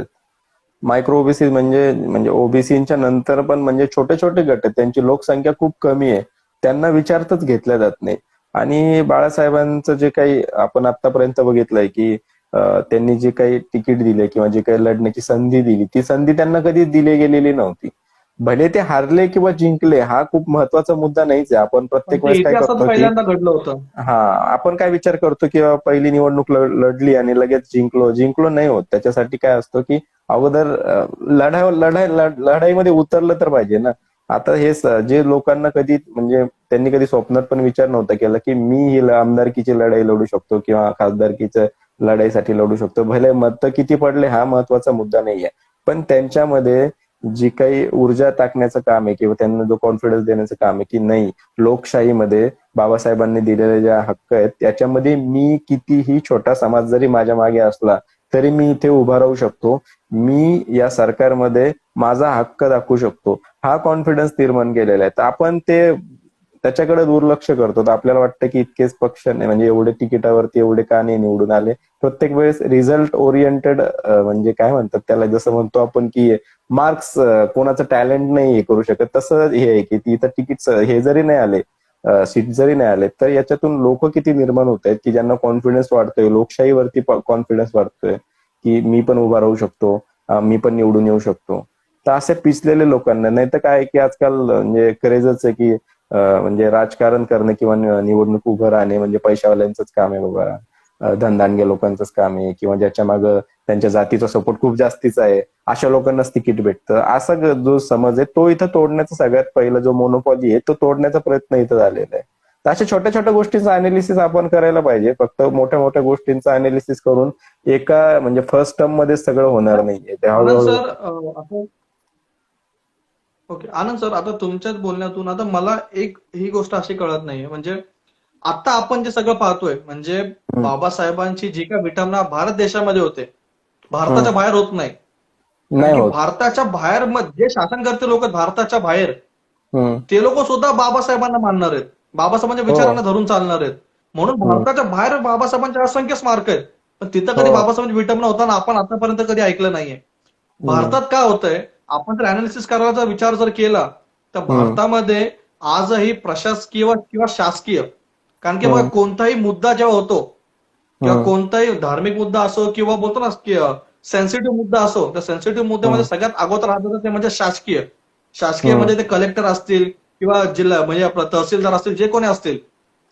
B: मायक्रो ओबीसी म्हणजे म्हणजे ओबीसीच्या नंतर पण म्हणजे छोटे छोटे गट आहेत, त्यांची लोकसंख्या खूप कमी आहे, त्यांना विचारातच घेतल्या जात नाही. आणि बाळासाहेबांचं जे काही आपण आतापर्यंत बघितलंय की त्यांनी जे काही तिकीट दिले किंवा जे काही लढण्याची संधी दिली, ती संधी त्यांना कधी दिली गेलेली नव्हती. भले ते हारले किंवा जिंकले, हा खूप महत्वाचा मुद्दा नाहीच आहे. आपण
A: पण
B: प्रत्येक
A: ते
B: वेळेस काय
A: इतिहासात
B: करतो की
A: पहिल्यांदा घडलं होतं.
B: हा आपण काय विचार करतो की पहिली निवडणूक लढली आणि लगेच जिंकलो नाही होत. त्याच्यासाठी काय असतं की अगोदर लढाईमध्ये उतरलं तर पाहिजे ना. आता हे जे लोकांना कधी म्हणजे त्यांनी कधी स्वप्नात पण विचार नव्हता केला की मी ही आमदारकीची लढाई लढू शकतो किंवा खासदारकीच्या लढाईसाठी लढू शकतो. भले मत किती पडले हा महत्वाचा मुद्दा नाहीये, पण त्यांच्यामध्ये जी काही ऊर्जा टाकण्याचं काम आहे किंवा त्यांना जो कॉन्फिडन्स देण्याचं काम आहे की नाही, लोकशाहीमध्ये बाबासाहेबांनी दिलेले जे हक्क आहेत त्याच्यामध्ये मी कितीही छोटा समाज जरी माझ्या मागे असला तरी मी इथे उभा राहू शकतो, मी या सरकारमध्ये माझा हक्क दाखवू शकतो, हा कॉन्फिडन्स निर्माण केलेला आहे. तर आपण ते त्याच्याकडे दुर्लक्ष करतो. तर आपल्याला वाटतं की इतकेच पक्ष नाही, म्हणजे एवढे तिकिटावरती एवढे का नाही निवडून आले. प्रत्येक वेळेस रिझल्ट ओरिएंटेड, म्हणजे काय म्हणतात त्याला, जसं म्हणतो आपण की मार्क्स, कोणाचं टॅलेंट नाही हे करू शकत, तसं हे आहे की इथं तिकीट हे जरी नाही आले, सीट जरी नाही आले, तर याच्यातून लोक किती निर्माण होत आहेत की ज्यांना कॉन्फिडन्स वाढतोय, लोकशाहीवरती कॉन्फिडन्स वाढतोय की मी पण उभा राहू शकतो, मी पण निवडून येऊ शकतो. तर असे पिचलेले लोकांना, नाही तर काय की आजकाल म्हणजे क्रेजच आहे की म्हणजे राजकारण करणं किंवा निवडणूक उभं राहणे म्हणजे पैशावाल्यांचंच काम आहे बाबा, धनदांडगे लोकांचंच काम आहे, किंवा ज्याच्या मागं त्यांच्या जातीचा सपोर्ट खूप जास्तीचा आहे अशा लोकांनाच तिकीट भेटतं, असा जो समज आहे तो इथं तोडण्याचा, सगळ्यात पहिला जो मोनोपॉली आहे तो तोडण्याचा प्रयत्न इथं झालेला आहे. तर अशा छोट्या छोट्या गोष्टींचं अनालिसिस आपण करायला पाहिजे. फक्त मोठ्या मोठ्या गोष्टींचं अनालिसिस करून एका म्हणजे फर्स्ट टर्म मध्ये सगळं होणार नाहीये, ते
A: आनंद
B: हळूहळू.
A: सर, आता ओके आनंद सर, आता तुमच्याच बोलण्यातून आता मला एक ही गोष्ट अशी कळत नाहीये, म्हणजे आता आपण जे सगळं पाहतोय, म्हणजे
B: हम्म,
A: बाबासाहेबांची जी काय विटंबना भारत देशामध्ये होते, भारताच्या
B: हम्म.
A: बाहेर होत नाही. कारण
B: नाही
A: की
B: होत.
A: भारताच्या बाहेर जे शासनकर्ते लोक आहेत भारताच्या बाहेर,
B: हम्म.
A: ते लोक सुद्धा बाबासाहेबांना मानणार आहेत, बाबासाहेबांच्या
B: हो,
A: विचारांना धरून चालणार आहेत. म्हणून
B: हम्म,
A: भारताच्या बाहेर बाबासाहेबांचे असंख्य स्मारक आहेत, पण तिथं कधी
B: हो,
A: बाबासाहेबांची विटंबना होताना आपण आतापर्यंत कधी ऐकलं नाहीये.
B: हम्म,
A: भारतात काय होतंय, आपण जर अनालिसिस करायचा विचार जर केला तर
B: हम्म,
A: भारतामध्ये आजही प्रशासकीय किंवा शासकीय, कारण की बघा
B: हम्म,
A: कोणताही मुद्दा जेव्हा होतो किंवा
B: हम्म,
A: कोणताही धार्मिक मुद्दा असो किंवा बोलतो ना की सेन्सिटिव्ह मुद्दा असो, त्या सेन्सिटिव्ह मुद्द्यामध्ये
B: हम्म,
A: सगळ्यात अगोदर राहतात ते म्हणजे शासकीय. शासकीय
B: हम्म,
A: म्हणजे ते कलेक्टर असतील किंवा जिल्हा म्हणजे आपला तहसीलदार असतील, जे कोणी असतील,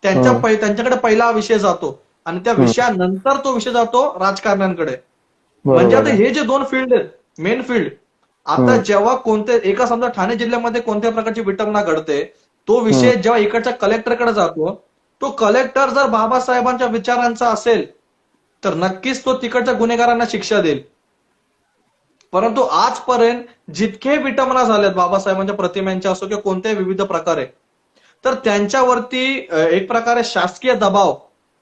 B: हम्म,
A: त्यांच्याकडे पहिला हा विषय जातो आणि त्या
B: हम्म.
A: विषयानंतर तो विषय जातो राजकारण्यांकडे. म्हणजे आता
B: बरोबर आहे.
A: हे जे दोन फील्ड आहेत, मेन फील्ड, आता
B: हम्म,
A: जेव्हा एका समजा ठाणे जिल्ह्यामध्ये कोणत्या प्रकारची विटंबना घडते, तो
B: हम्म,
A: विषय जेव्हा इकडच्या कलेक्टरकडे जातो, तो कलेक्टर जर बाबासाहेबांच्या विचारांचा असेल तर नक्कीच तो तिकडच्या गुन्हेगारांना शिक्षा देईल. परंतु आजपर्यंत जितके विटंबना झाल्यात बाबासाहेबांच्या प्रतिमांच्या असो किंवा कोणत्याही विविध प्रकारे, तर त्यांच्यावरती एक प्रकारे शासकीय दबाव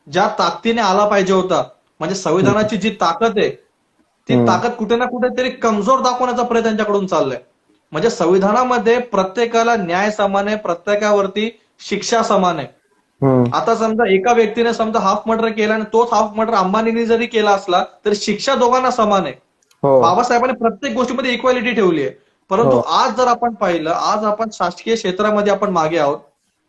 A: ज्या ताकदीने आला पाहिजे होता, म्हणजे
B: हम्म,
A: संविधानाची जी ताकद आहे ती
B: हम्म,
A: ताकद कुठे ना कुठेतरी कमजोर दाखवण्याचा प्रयत्न त्यांच्याकडून चाललाय. म्हणजे संविधानामध्ये प्रत्येकाला न्याय समान आहे, प्रत्येकावरती शिक्षा समान आहे.
B: हम्म.
A: आता समजा एका व्यक्तीने समजा हाफ मर्डर केला आणि तोच हाफ मर्डर अंबानीने जरी केला असला तरी शिक्षा दोघांना समान आहे.
B: हो,
A: बाबासाहेबांनी प्रत्येक गोष्टीमध्ये इक्वॅलिटी ठेवली आहे. परंतु
B: हो,
A: आज जर आपण पाहिलं, आज आपण शासकीय क्षेत्रामध्ये आपण मागे आहोत,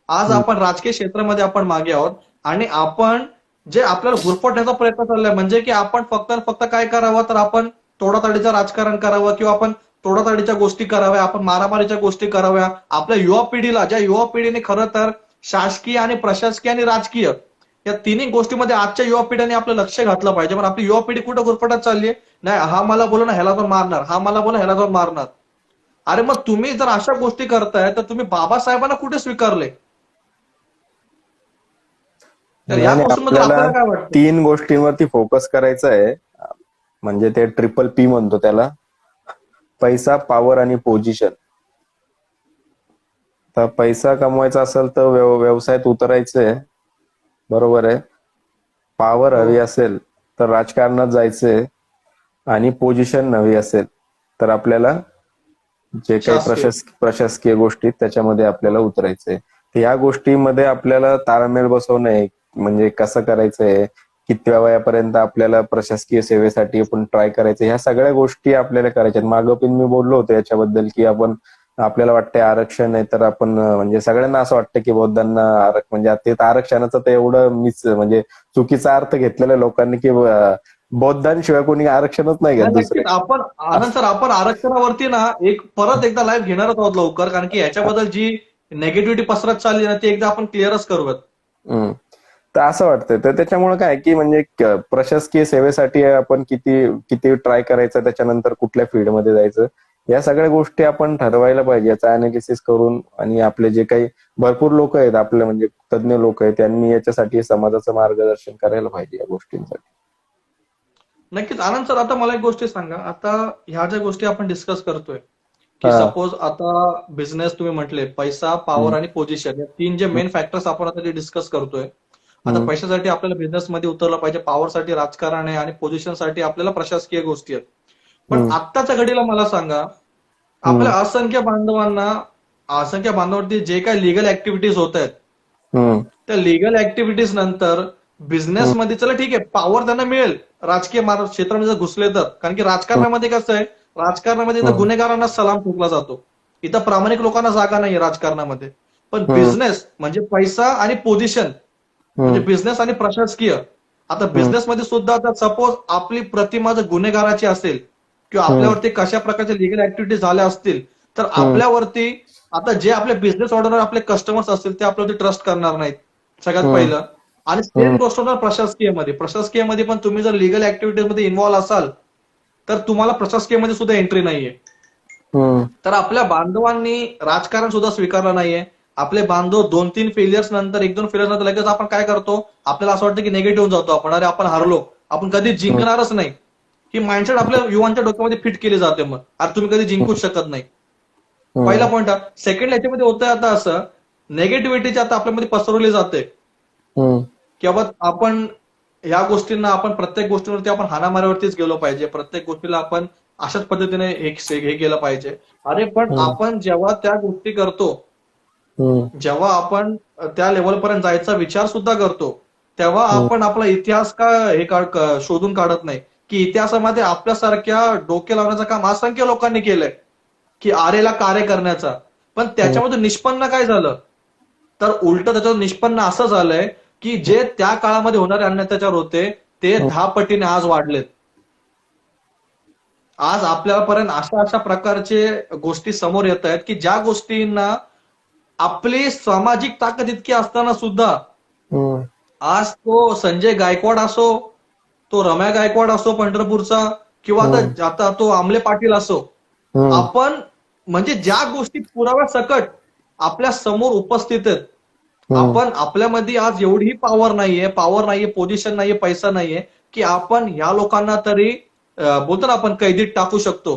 A: आज
B: हम्म,
A: आपण राजकीय क्षेत्रामध्ये आपण मागे आहोत आणि आपण जे आपल्याला गुरफटण्याचा प्रयत्न चाललाय, म्हणजे की आपण फक्त फक्त काय करावं, तर आपण तोडाताडीचं राजकारण करावं किंवा आपण तोडाताडीच्या गोष्टी कराव्या, आपण मारामारीच्या गोष्टी कराव्या. आपल्या युवा पिढीला, ज्या युवा पिढीने खरं तर शासकीय आणि प्रशासकीय आणि राजकीय या तिन्ही गोष्टीमध्ये आजच्या युवा पिढीने आपलं लक्ष घातलं पाहिजे. पण आपली युवा पिढी कुठं गुरफटत चालली आहे, नाही हा मला बोलू ना ह्याला जाऊन मारणार, हा मला बोला ह्याला जाऊन मारणार. अरे मग तुम्ही जर अशा गोष्टी करताय तर तुम्ही बाबासाहेबांना कुठे स्वीकारले? तर या
B: नाही नाही,
A: गोष्टींबद्दल
B: आपल्याला
A: आपल्याला काय वाटतं?
B: 3 गोष्टींवरती फोकस करायचा आहे. म्हणजे ते ट्रिपल पी म्हणतो त्याला: पैसा, पॉवर आणि पोझिशन. तर पैसा कमवायचा असेल तर व्यवसायात उतरायचंय, बरोबर आहे. पॉवर
A: हो,
B: हवी असेल तर राजकारणात जायचंय, आणि पोझिशन हवी असेल तर आपल्याला जे काही
A: शासकीय.
B: प्रशासकीय गोष्टी त्याच्यामध्ये आपल्याला उतरायचंय. तर या गोष्टीमध्ये आपल्याला ताळमेळ बसवणं, म्हणजे कसं करायचंय, कितव्या वयापर्यंत आपल्याला प्रशासकीय सेवेसाठी आपण ट्राय करायचं, ह्या सगळ्या गोष्टी आपल्याला करायच्यात. मागं पण मी बोललो होतो याच्याबद्दल की आपण, आपल्याला वाटतंय आरक्षण आहे तर आपण म्हणजे सगळ्यांना असं वाटतं की बौद्धांना म्हणजे ते आरक्षणाचं तर एवढं म्हणजे चुकीचा अर्थ घेतलेल्या लोकांनी की बौद्धांशिवाय कोणी आरक्षणच नाही घेत
A: नाही
B: दुसरे.
A: नक्कीच आपण आनंद सर, आपण आरक्षणावरती ना एक परत एकदा लाईव्ह घेणारच आहोत लवकर, कारण की याच्याबद्दल जी निगेटिव्हिटी पसरत चालली ना ती एकदा आपण क्लिअरच करूयात.
B: हम्म. तर असं वाटतंय. तर त्याच्यामुळे काय की म्हणजे प्रशासकीय सेवेसाठी आपण किती किती ट्राय करायचं, त्याच्यानंतर कुठल्या फील्डमध्ये जायचं, या सगळ्या गोष्टी आपण ठरवायला पाहिजे, याचा अनालिसिस करून. आणि आपले जे काही भरपूर लोक आहेत, आपले म्हणजे तज्ञ लोक आहेत, त्यांनी याच्यासाठी समाजाचं मार्गदर्शन करायला पाहिजे या गोष्टींसाठी.
A: नक्कीच आनंद सर, आता मला एक गोष्ट सांगा, आता ह्या ज्या गोष्टी आपण डिस्कस करतोय की
B: हा.
A: सपोज आता बिझनेस तुम्ही म्हटले पैसा, पॉवर आणि पोझिशन या 3 जे मेन फॅक्टर्स आपण आता जे डिस्कस करतोय. आता
B: हम्म.
A: पैशासाठी आपल्याला बिझनेसमध्ये उतरलं पाहिजे, पॉवरसाठी राजकारण आहे आणि पोझिशनसाठी आपल्याला प्रशासकीय गोष्टी आहेत. पण
B: हम्म.
A: आत्ताच्या घडीला मला सांगा,
B: हम्म.
A: आपल्या असंख्य बांधवांवरती जे काही लिगल ऍक्टिव्हिटीज होत आहेत,
B: हम्म.
A: त्या लिगल ऍक्टिव्हिटीज नंतर
B: हम्म.
A: बिझनेसमध्ये चला ठीक आहे, पॉवर त्यांना मिळेल राजकीय क्षेत्रामध्ये जर घुसले तर. कारण की
B: हम्म.
A: राजकारणामध्ये कसं आहे, राजकारणामध्ये इथं
B: हम्म.
A: गुन्हेगारांना सलाम ठोकला जातो. इथं प्रामाणिक लोकांना जागा नाहीये राजकारणामध्ये. पण
B: हम्म.
A: बिझनेस म्हणजे पैसा आणि पोझिशन म्हणजे
B: हम्म.
A: बिझनेस आणि प्रशासकीय. आता
B: हम्म.
A: बिझनेसमध्ये सुद्धा आता सपोज आपली प्रतिमा जर गुन्हेगाराची असेल किंवा
B: हम्म.
A: आपल्यावरती कशा प्रकारच्या लिगल ऍक्टिव्हिटीज झाल्या असतील, तर
B: हम्म.
A: आपल्यावरती आता जे आपले बिझनेस ऑर्डर आपले कस्टमर्स असतील ते आपल्यावरती ट्रस्ट करणार नाहीत, सगळ्यात
B: हम्म.
A: पहिलं. आणि सेम
B: हम्म.
A: गोष्ट होणार प्रशासकीयमध्ये पण तुम्ही जर लिगल ऍक्टिव्हिटीमध्ये इन्व्हॉल्व असाल तर तुम्हाला प्रशासकीयमध्ये सुद्धा एंट्री नाहीये.
B: हम्म.
A: तर आपल्या बांधवांनी राजकारण सुद्धा स्वीकारलं नाहीये. आपले बांधव 2-3 फेलियर्स नंतर, 1-2 फेलियर्स नंतर लगेच आपण काय करतो, आपल्याला असं वाटतं की निगेटिव्ह होऊन जातो आपण, अरे आपण हारलो, आपण कधी
B: हम्म.
A: जिंकणारच नाही. ही माइंडसेट आपल्या युवांच्या डोक्यामध्ये फिट केली जाते. मग अरे तुम्ही कधी जिंकूच शकत नाही. पहिला
B: हम्म.
A: पॉईंट हा. सेकंड याच्यामध्ये होतंय आता असं, नेगेटिव्हिटीची आता आपल्यामध्ये पसरवली जाते
B: हम्म.
A: की बाबा आपण या गोष्टींना आपण प्रत्येक गोष्टीवरती आपण हाणामारीवरतीच गेलो पाहिजे, प्रत्येक गोष्टीला आपण अशाच पद्धतीने हे केलं पाहिजे. अरे पण
B: हम्म.
A: आपण जेव्हा त्या गोष्टी करतो,
B: हम्म.
A: जेव्हा आपण त्या लेवलपर्यंत जायचा विचार सुद्धा करतो, तेव्हा
B: हम्म.
A: आपण आपला इतिहास का शोधून काढत नाही की इतिहासामध्ये आपल्यासारख्या डोके लावण्याचं काम असंख्य लोकांनी केलंय की आरेला कार्य करण्याचा. पण
B: हम्म.
A: त्याच्यामध्ये निष्पन्न काय झालं, तर उलट त्याच्यावर निष्पन्न असं झालंय की जे त्या काळामध्ये होणारे अत्याचार होते ते 10 पटीने आज वाढलेत. आज आपल्यापर्यंत अशा अशा प्रकारचे गोष्टी समोर येत आहेत की ज्या गोष्टींना आपली सामाजिक ताकद इतकी असताना सुद्धा
B: हम्म.
A: आज तो संजय गायकवाड असो, तो रम्या गायकवाड असो पंढरपूरचा, किंवा
B: हम्म.
A: आता तो आमले पाटील असो,
B: हम्म.
A: आपण म्हणजे ज्या गोष्टी पुराव्या सकट आपल्या समोर उपस्थित आहेत,
B: हम्म.
A: आपण आपल्यामध्ये आज एवढी पॉवर नाहीये, पोझिशन नाहीये, पैसा नाहीये की आपण ह्या लोकांना तरी बोलतो ना आपण कैदीत टाकू शकतो,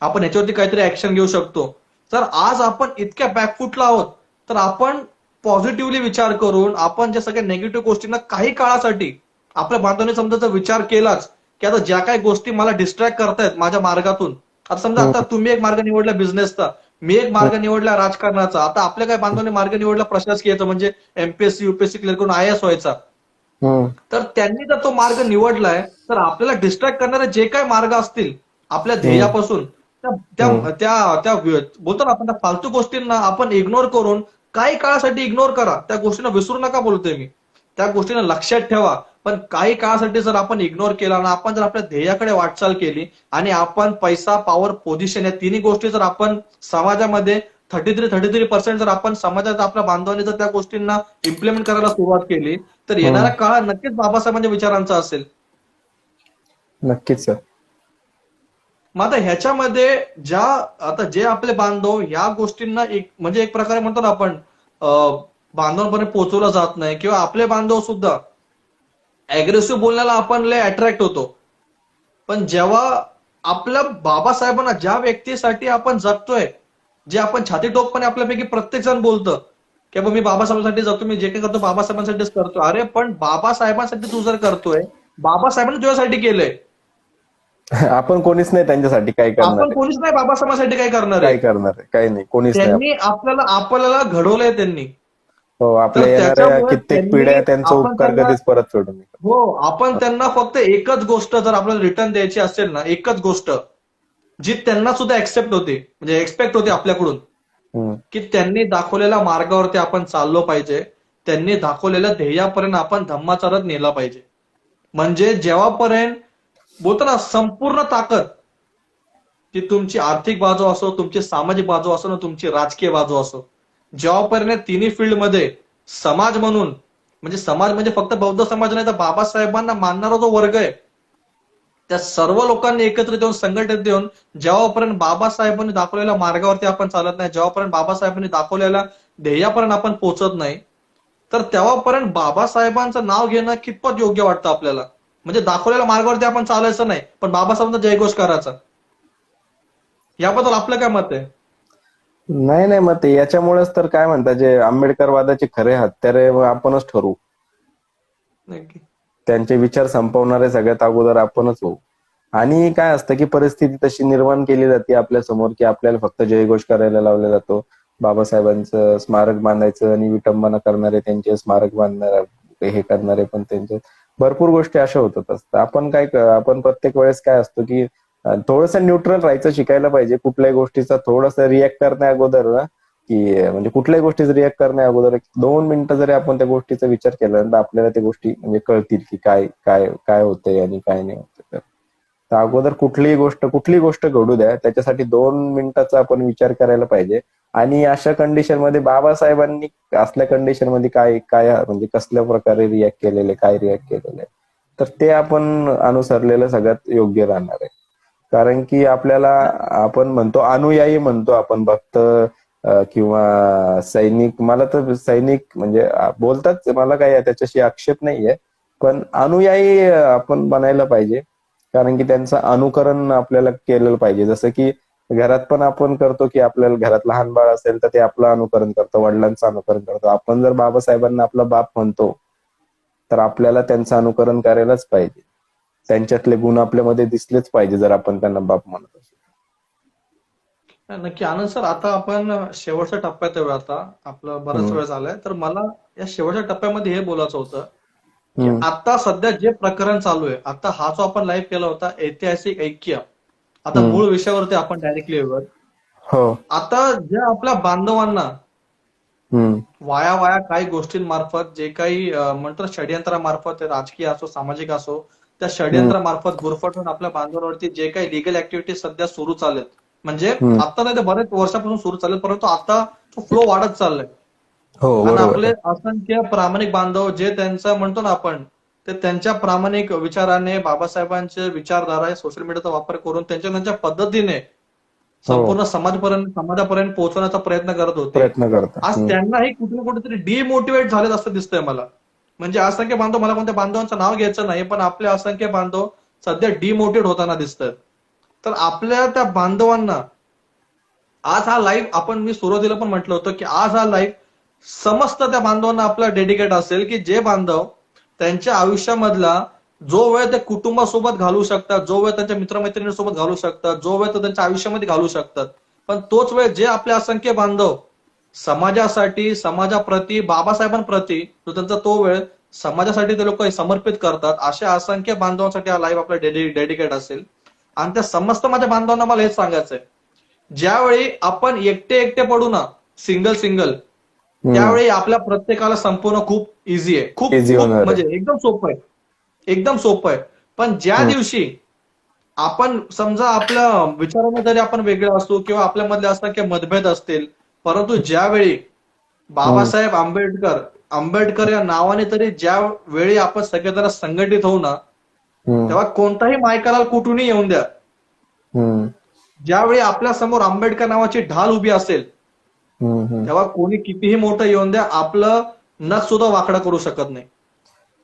A: आपण ह्याच्यावरती काहीतरी ऍक्शन घेऊ शकतो. तर आज आपण इतक्या बॅकफुटला आहोत, तर आपण पॉझिटिव्हली विचार करून आपण ज्या सगळ्या निगेटिव्ह गोष्टींना काही काळासाठी आपल्या बांधवांनी समजा जर विचार केलाच की आता ज्या काही गोष्टी मला डिस्ट्रॅक्ट करतायत माझ्या मार्गातून, आता समजा आता तुम्ही एक मार्ग निवडला बिझनेसचा, मी एक मार्ग निवडला राजकारणाचा, आता आपल्या काही बांधवांनी मार्ग निवडला प्रशासकीयचा म्हणजे एमपीएससी युपीएससी क्लिअर करून आयएएस व्हायचा.
B: हम्म.
A: तर त्यांनी जर तो मार्ग निवडलाय तर आपल्याला डिस्ट्रॅक्ट करणारे जे काही मार्ग असतील आपल्या
B: हम्म.
A: ध्येयापासून, त्या
B: हम्म.
A: त्या त्या त्या बोलतो ना आपण त्या फालतू गोष्टींना आपण इग्नोर करून काही काळासाठी इग्नोर करा, त्या गोष्टींना विसरू नका बोलतोय मी, त्या गोष्टींना लक्षात ठेवा. पण काही काळासाठी जर आपण इग्नोर केला ना, आपण जर आपल्या ध्येयाकडे वाटचाल केली आणि आपण पैसा, पॉवर, पोझिशन या तिन्ही गोष्टी जर आपण समाजामध्ये 33% जर आपण समाजात आपल्या बांधवांनी जर त्या गोष्टींना इम्प्लिमेंट करायला सुरुवात केली, तर येणारा
B: हम्म.
A: काळ नक्कीच बाबासाहेबांच्या विचारांचा असेल.
B: नक्कीच सर.
A: मग आता ह्याच्यामध्ये ज्या आता जे आपले बांधव या गोष्टींना एक म्हणजे एक प्रकारे म्हणतो ना आपण बांधवांपर्यंत पोहोचवला जात नाही, किंवा आपले बांधव सुद्धा अग्रेसिव्ह बोलण्याला आपण लय अट्रॅक्ट होतो. पण जेव्हा आपल्या बाबासाहेबांना ज्या व्यक्तीसाठी आपण जगतोय, जे आपण छाती ठोकपणे आपल्यापैकी प्रत्येक जण बोलतं की बाबा मी बाबासाहेबांसाठी जगतो, मी जे काही करतो बाबासाहेबांसाठीच करतो. अरे पण बाबासाहेबांसाठी तू जर करतोय, बाबासाहेबांनी तुझ्यासाठी केलंय.
B: आपण कोणीच नाही त्यांच्यासाठी काय करणार
A: आपण
B: आहे.
A: कोणीच नाही बाबासाहेबांसाठी काय करणार आहे.
B: काय करणार आहे, काही नाही, कोणीच नाही.
A: त्यांनी आपल्याला घडवलंय त्यांनी.
B: हो,
A: तर
B: आपल्या येणाऱ्या
A: त्याच्यामुळे
B: कित्येक पिढ्या त्यांचा
A: आपण
B: उपकार
A: त्यांना
B: कधीच परत फेडू नये.
A: हो आपण त्यांना फक्त एकच गोष्ट जर आपल्याला रिटर्न द्यायची असेल ना, एकच गोष्ट जी त्यांना सुद्धा एक्सेप्ट होते म्हणजे एक्सपेक्ट होते आपल्याकडून,
B: हम्म.
A: की त्यांनी दाखवलेल्या मार्गावरती आपण चाललो पाहिजे, त्यांनी दाखवलेल्या ध्येयापर्यंत आपण धम्मा चालत नेला पाहिजे. म्हणजे जेव्हापर्यंत बोलतो ना संपूर्ण ताकद, ती तुमची आर्थिक बाजू असो, तुमची सामाजिक बाजू असो ना, तुमची राजकीय बाजू असो, जेव्हापर्यंत तिन्ही फील्डमध्ये समाज म्हणून म्हणजे समाज म्हणजे फक्त बौद्ध समाज नाही तर बाबासाहेबांना मानणारा जो वर्ग आहे त्या सर्व लोकांनी एकत्रित येऊन संघटित येऊन जेव्हापर्यंत बाबासाहेबांनी दाखवलेल्या मार्गावरती आपण चालत नाही, जेव्हापर्यंत बाबासाहेबांनी दाखवलेल्या ध्येयापर्यंत आपण पोहोचत नाही, तर तेव्हापर्यंत बाबासाहेबांचं नाव घेणं कितपत योग्य वाटतं आपल्याला. म्हणजे दाखवलेल्या मार्गावरती आपण चालायचं नाही, पण बाबासाहेबांचा जयघोष करायचा. याबद्दल आपलं काय मत आहे?
B: नाही नाही, मग ते याच्यामुळेच तर काय म्हणतात, जे आंबेडकरवादाचे खरे हत्यारे मग आपणच ठरवू.
A: नक्की.
B: त्यांचे विचार संपवणारे सगळ्यात अगोदर आपणच होऊ. आणि काय असतं की परिस्थिती तशी निर्माण केली जाते आपल्या समोर, की आपल्याला फक्त जयघोष करायला लावला जातो. बाबासाहेबांचं स्मारक बांधायचं आणि विटंबना करणारे त्यांचे स्मारक बांधणारे, हे करणारे पण त्यांचे भरपूर गोष्टी अशा होतात असतात. आपण प्रत्येक वेळेस काय असतो की थोडंसं न्यूट्रल राहायचं शिकायला पाहिजे. कुठल्याही गोष्टीचा थोडंसं रिॲक्ट करण्या अगोदर ना, की म्हणजे कुठल्याही गोष्टीचा रिॲक्ट करण्या अगोदर 2 मिनिटं जरी आपण त्या गोष्टीचा विचार केला ना, तर आपल्याला त्या गोष्टी म्हणजे कळतील की काय काय काय होतंय आणि काय नाही होत. तर अगोदर कुठलीही गोष्ट घडू द्या, त्याच्यासाठी 2 मिनिटाचा आपण विचार करायला पाहिजे. आणि अशा कंडिशन मध्ये बाबासाहेबांनी असल्या कंडिशन मध्ये काय काय म्हणजे कसल्या प्रकारे रिॲक्ट केलेले, काय रिॲक्ट केलेले, तर ते आपण अनुसरलेलं सगळ्यात योग्य राहणार आहे. कारण की आपल्याला, आपण म्हणतो अनुयायी म्हणतो आपण भक्त किंवा सैनिक. मला तर सैनिक म्हणजे बोलतात, मला काही त्याच्याशी आक्षेप नाहीये, पण अनुयायी आपण बनायला पाहिजे. कारण की त्यांचं अनुकरण आपल्याला केलं पाहिजे. जसं की घरात पण आपण करतो, की आपल्याला घरात लहान बाळ असेल तर ते आपलं अनुकरण करतं, वडिलांचं अनुकरण करतं. आपण जर बाबासाहेबांना आपला बाप म्हणतो, तर आपल्याला त्यांचं अनुकरण करायलाच पाहिजे. त्यांच्यातले गुण आपल्यामध्ये दिसलेच पाहिजे जर आपण त्यांना बाप म्हणत असू.
A: नक्की आनंद सर, आता आपण शेवटच्या टप्प्यात येऊया. आता आपलं बराच
B: हम्म,
A: वेळ झालाय, तर मला या शेवटच्या टप्प्यामध्ये हे बोलायचं होतं की
B: हम्म,
A: आता सध्या जे प्रकरण चालू आहे, आता हा जो आपण लाईव्ह केला होता ऐतिहासिक ऐक्य, आता
B: हम्म.
A: मूळ विषयावरती आपण डायरेक्टली येऊयात.
B: हो.
A: आता ज्या आपल्या बांधवांना
B: हम्म,
A: वाया वाया काही गोष्टींमार्फत जे काही म्हणतो ना, षडयंत्रामार्फत, राजकीय असो सामाजिक असो, त्या
B: हम्म,
A: षडयंत्रामार्फत गुरफटून आपल्या बांधवांवरती जे काही लिगल ऍक्टिव्हिटी सध्या सुरू चालेत, म्हणजे
B: हम्म.
A: आता नाही तर बरेच वर्षापासून सुरू चालेल, परंतु आता तो फ्लो वाढत चाललाय.
B: हो,
A: आणि
B: बरोबर
A: आपले
B: आहे.
A: असंख्य प्रामाणिक बांधव जे त्यांचा म्हणतो ना आपण, ते त्यांच्या प्रामाणिक विचाराने बाबासाहेबांचे विचारधारा सोशल मीडियाचा वापर करून त्यांच्या त्यांच्या पद्धतीने
B: हो,
A: संपूर्ण समाजापर्यंत पोहोचवण्याचा प्रयत्न करत होते.
B: प्रयत्न करता.
A: आज त्यांनाही कुठे ना कुठेतरी डिमोटिवेट झालेत असं दिसतंय मला. म्हणजे असंख्य बांधव, मला कोणत्या बांधवांचं नाव घ्यायचं नाही, पण आपले असंख्य बांधव सध्या डिमोटिवेट होताना दिसतात. तर आपल्या त्या बांधवांना आज हा लाईव्ह, मी सुरुवातीला पण म्हटलं होतं की आज हा लाईव्ह समस्त त्या बांधवांना आपला डेडिकेट असेल, की जे बांधव त्यांच्या आयुष्यामधला जो वेळ ते कुटुंबासोबत घालवू शकतात, जो वेळ त्यांच्या मित्रमैत्रिणींसोबत घालवू शकतात, जो वेळ ते त्यांच्या आयुष्यामध्ये घालवू शकतात, पण तोच वेळ जे आपले असंख्य बांधव समाजासाठी, समाजाप्रती, बाबासाहेबांप्रती जो त्यांचा तो वेळ समाजासाठी ते लोक समर्पित करतात, अशा असंख्य बांधवांसाठी हा लाईव्ह आपला डेडिकेट असेल. आणि त्या समस्त माझ्या बांधवांना मला हेच सांगायचंय, ज्यावेळी आपण एकटे एकटे पडू ना, सिंगल सिंगल,
B: हम्म.
A: त्यावेळी आपल्या प्रत्येकाला संपवणं खूप इझी आहे, खूप
B: इझी
A: खूप
B: होणार आहे.
A: म्हणजे एकदम सोपं आहे, एकदम सोपं आहे. पण ज्या
B: हम्म,
A: दिवशी आपण समजा आपल्या विचाराने जरी आपण वेगळे असू किंवा आपल्यामधले असंख्य मतभेद असतील, परंतु ज्यावेळी
B: हम्म,
A: बाबासाहेब आंबेडकर आंबेडकर या नावाने तरी ज्या वेळी आपण सगळेजण संघटित होऊ ना,
B: हम्म,
A: तेव्हा कोणताही मायकाला कुठूनही येऊन द्या,
B: हम्म,
A: ज्यावेळी आपल्या समोर आंबेडकर नावाची ढाल उभी असेल,
B: हम्म, हम्म.
A: तेव्हा कोणी कितीही मोठं येऊन द्या, आपलं नथ सुद्धा वाकडा करू शकत नाही.
B: नाही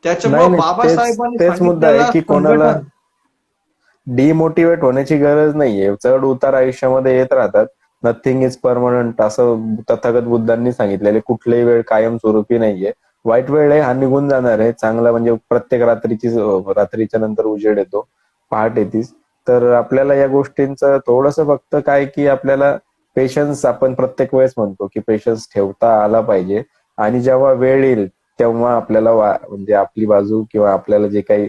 A: त्याच्यामुळं
B: नाही, तेच
A: बाबासाहेबांनी
B: तेच मुद्दा आहे
A: सांगितलेला
B: की कोणाला
A: संघटन.
B: डिमोटिवेट होण्याची गरज नाहीये. चढ उतार आयुष्यामध्ये येत राहतात. नथिंग इज परमनंट असं तथागत बुद्धांनी सांगितलेले. कुठलीही वेळ कायमस्वरूपी नाहीये. वाईट वेळ आहे, हा निघून जाणार आहे. चांगला म्हणजे प्रत्येक रात्रीच्या नंतर उजेड येतो, पहाट येतीच. तर आपल्याला या गोष्टींचं थोडंसं फक्त काय की आपल्याला पेशन्स, आपण प्रत्येक वेळेस म्हणतो की पेशन्स ठेवता आला पाहिजे. आणि जेव्हा वेळ येईल तेव्हा आपल्याला म्हणजे आपली बाजू किंवा आपल्याला जे काही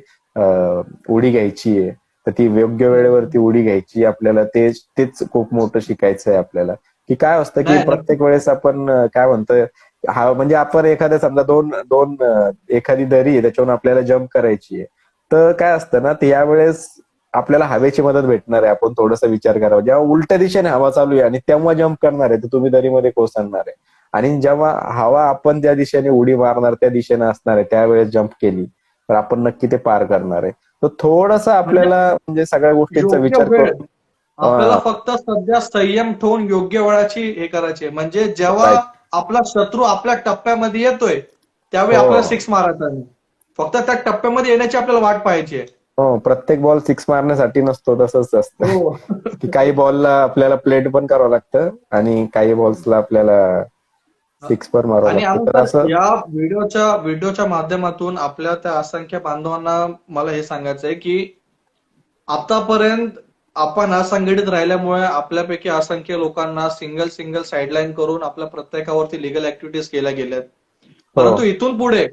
B: उडी घ्यायची आहे, तर ती योग्य वेळेवरती उडी घ्यायची. आपल्याला तेच खूप मोठं शिकायचं आहे आपल्याला. की काय असतं की
A: नाही नक्की.
B: प्रत्येक वेळेस आपण काय म्हणतोय, हा म्हणजे आपण एखाद्या समजा दोन दोन एखादी दरी आहे, त्याच्यावरून आपल्याला जम्प करायची आहे. तर काय असतं ना, ते यावेळेस आपल्याला हवेची मदत भेटणार आहे. आपण थोडासा विचार करावा. जेव्हा उलट्या दिशेने हवा चालू आहे आणि तेव्हा जम्प करणार आहे, तर तुम्ही दरीमध्ये कोसळणार आहे. आणि जेव्हा हवा आपण ज्या दिशेने उडी मारणार त्या दिशेने असणार आहे, त्यावेळेस जम्प केली तर आपण नक्की ते पार करणार आहे. तर थोडंसं
A: म्हणजे
B: आपल्याला म्हणजे सगळ्या गोष्टींचा
A: योग्य
B: विचार
A: वेळ,
B: करून
A: आपल्याला फक्त सध्या संयम ठेवून योग्य वेळाची हे करायची आहे. म्हणजे जेव्हा
B: राईट.
A: आपला शत्रू आपल्या टप्प्यामध्ये येतोय, त्यावेळी
B: हो,
A: आपल्याला सिक्स मारायचा नाही. फक्त त्या टप्प्यामध्ये येण्याची आपल्याला वाट पाहायची आहे.
B: हो, प्रत्येक बॉल सिक्स मारण्यासाठी नसतो, तसंच असतं
A: हो.
B: की काही बॉलला आपल्याला प्लेट पण करावं लागतं आणि काही बॉल्सला आपल्याला सिक्स पण मारावं
A: आणि
B: लागतं.
A: आनंद
B: तर
A: सर,
B: असं
A: या व्हिडिओच्या माध्यमातून आपल्या त्या असंख्य बांधवांना मला हे सांगायचंय की आतापर्यंत आपण असंघटित राहिल्यामुळे आपल्यापैकी असंख्य लोकांना सिंगल सिंगल साईडलाईन करून आपल्या प्रत्येकावरती लिगल ऍक्टिव्हिटीज केल्या गेल्यात.
B: हो
A: परंतु इथून पुढे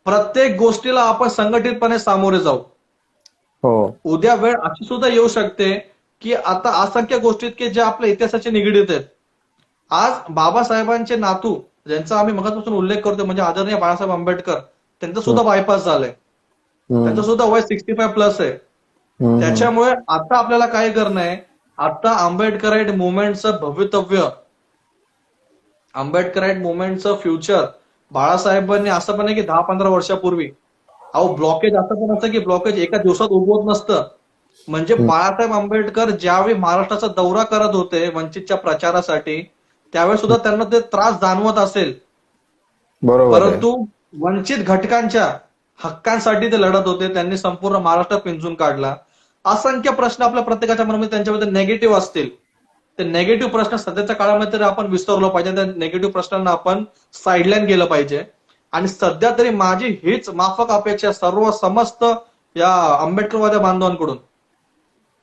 A: प्रत्येक गोष्टीला आपण संघटितपणे सामोरे जाऊ.
B: हो
A: उद्या वेळ अशी सुद्धा येऊ शकते की आता असंख्य गोष्टीत की ज्या आपल्या इतिहासाचे निगडीत आहेत. आज बाबासाहेबांचे नातू, ज्यांचा आम्ही मगापासून उल्लेख करतो म्हणजे आदरणीय बाळासाहेब आंबेडकर, त्यांचं
B: हम्म,
A: सुद्धा बायपास झालंय. त्यांचं
B: हम्म,
A: सुद्धा वय 65 प्लस आहे.
B: हम्म.
A: त्याच्यामुळे आता आपल्याला काय करणं आहे, आता आंबेडकराईट मुवमेंटचं भवितव्य, आंबेडकराईट मुवमेंटचं फ्युचर, बाळासाहेबांनी असं पण आहे की 10-15 वर्षापूर्वी, अहो ब्लॉकेज असं पण असतं की ब्लॉकेज एका दिवसात उगवत नसतं. म्हणजे
B: हम्म.
A: बाळासाहेब आंबेडकर ज्यावेळी महाराष्ट्राचा दौरा करत होते वंचितच्या प्रचारासाठी, त्यावेळी सुद्धा त्यांना ते त्रास जाणवत असेल.
B: बरोबर आहे.
A: परंतु वंचित घटकांच्या हक्कांसाठी ते लढत होते. त्यांनी संपूर्ण महाराष्ट्र पिंजून काढला. असंख्य प्रश्न आपल्या प्रत्येकाच्या मनामध्ये त्यांच्याबद्दल नेगेटिव्ह असतील. ते नेगेटिव्ह प्रश्न सध्याच्या काळामध्ये तरी आपण विसरलो पाहिजे. त्या नेगेटिव्ह प्रश्नांना आपण साईडलाईन केलं पाहिजे. आणि सध्या तरी माझी हीच माफक अपेक्षा सर्व समस्त या आंबेडकरवाद्या बांधवांकडून,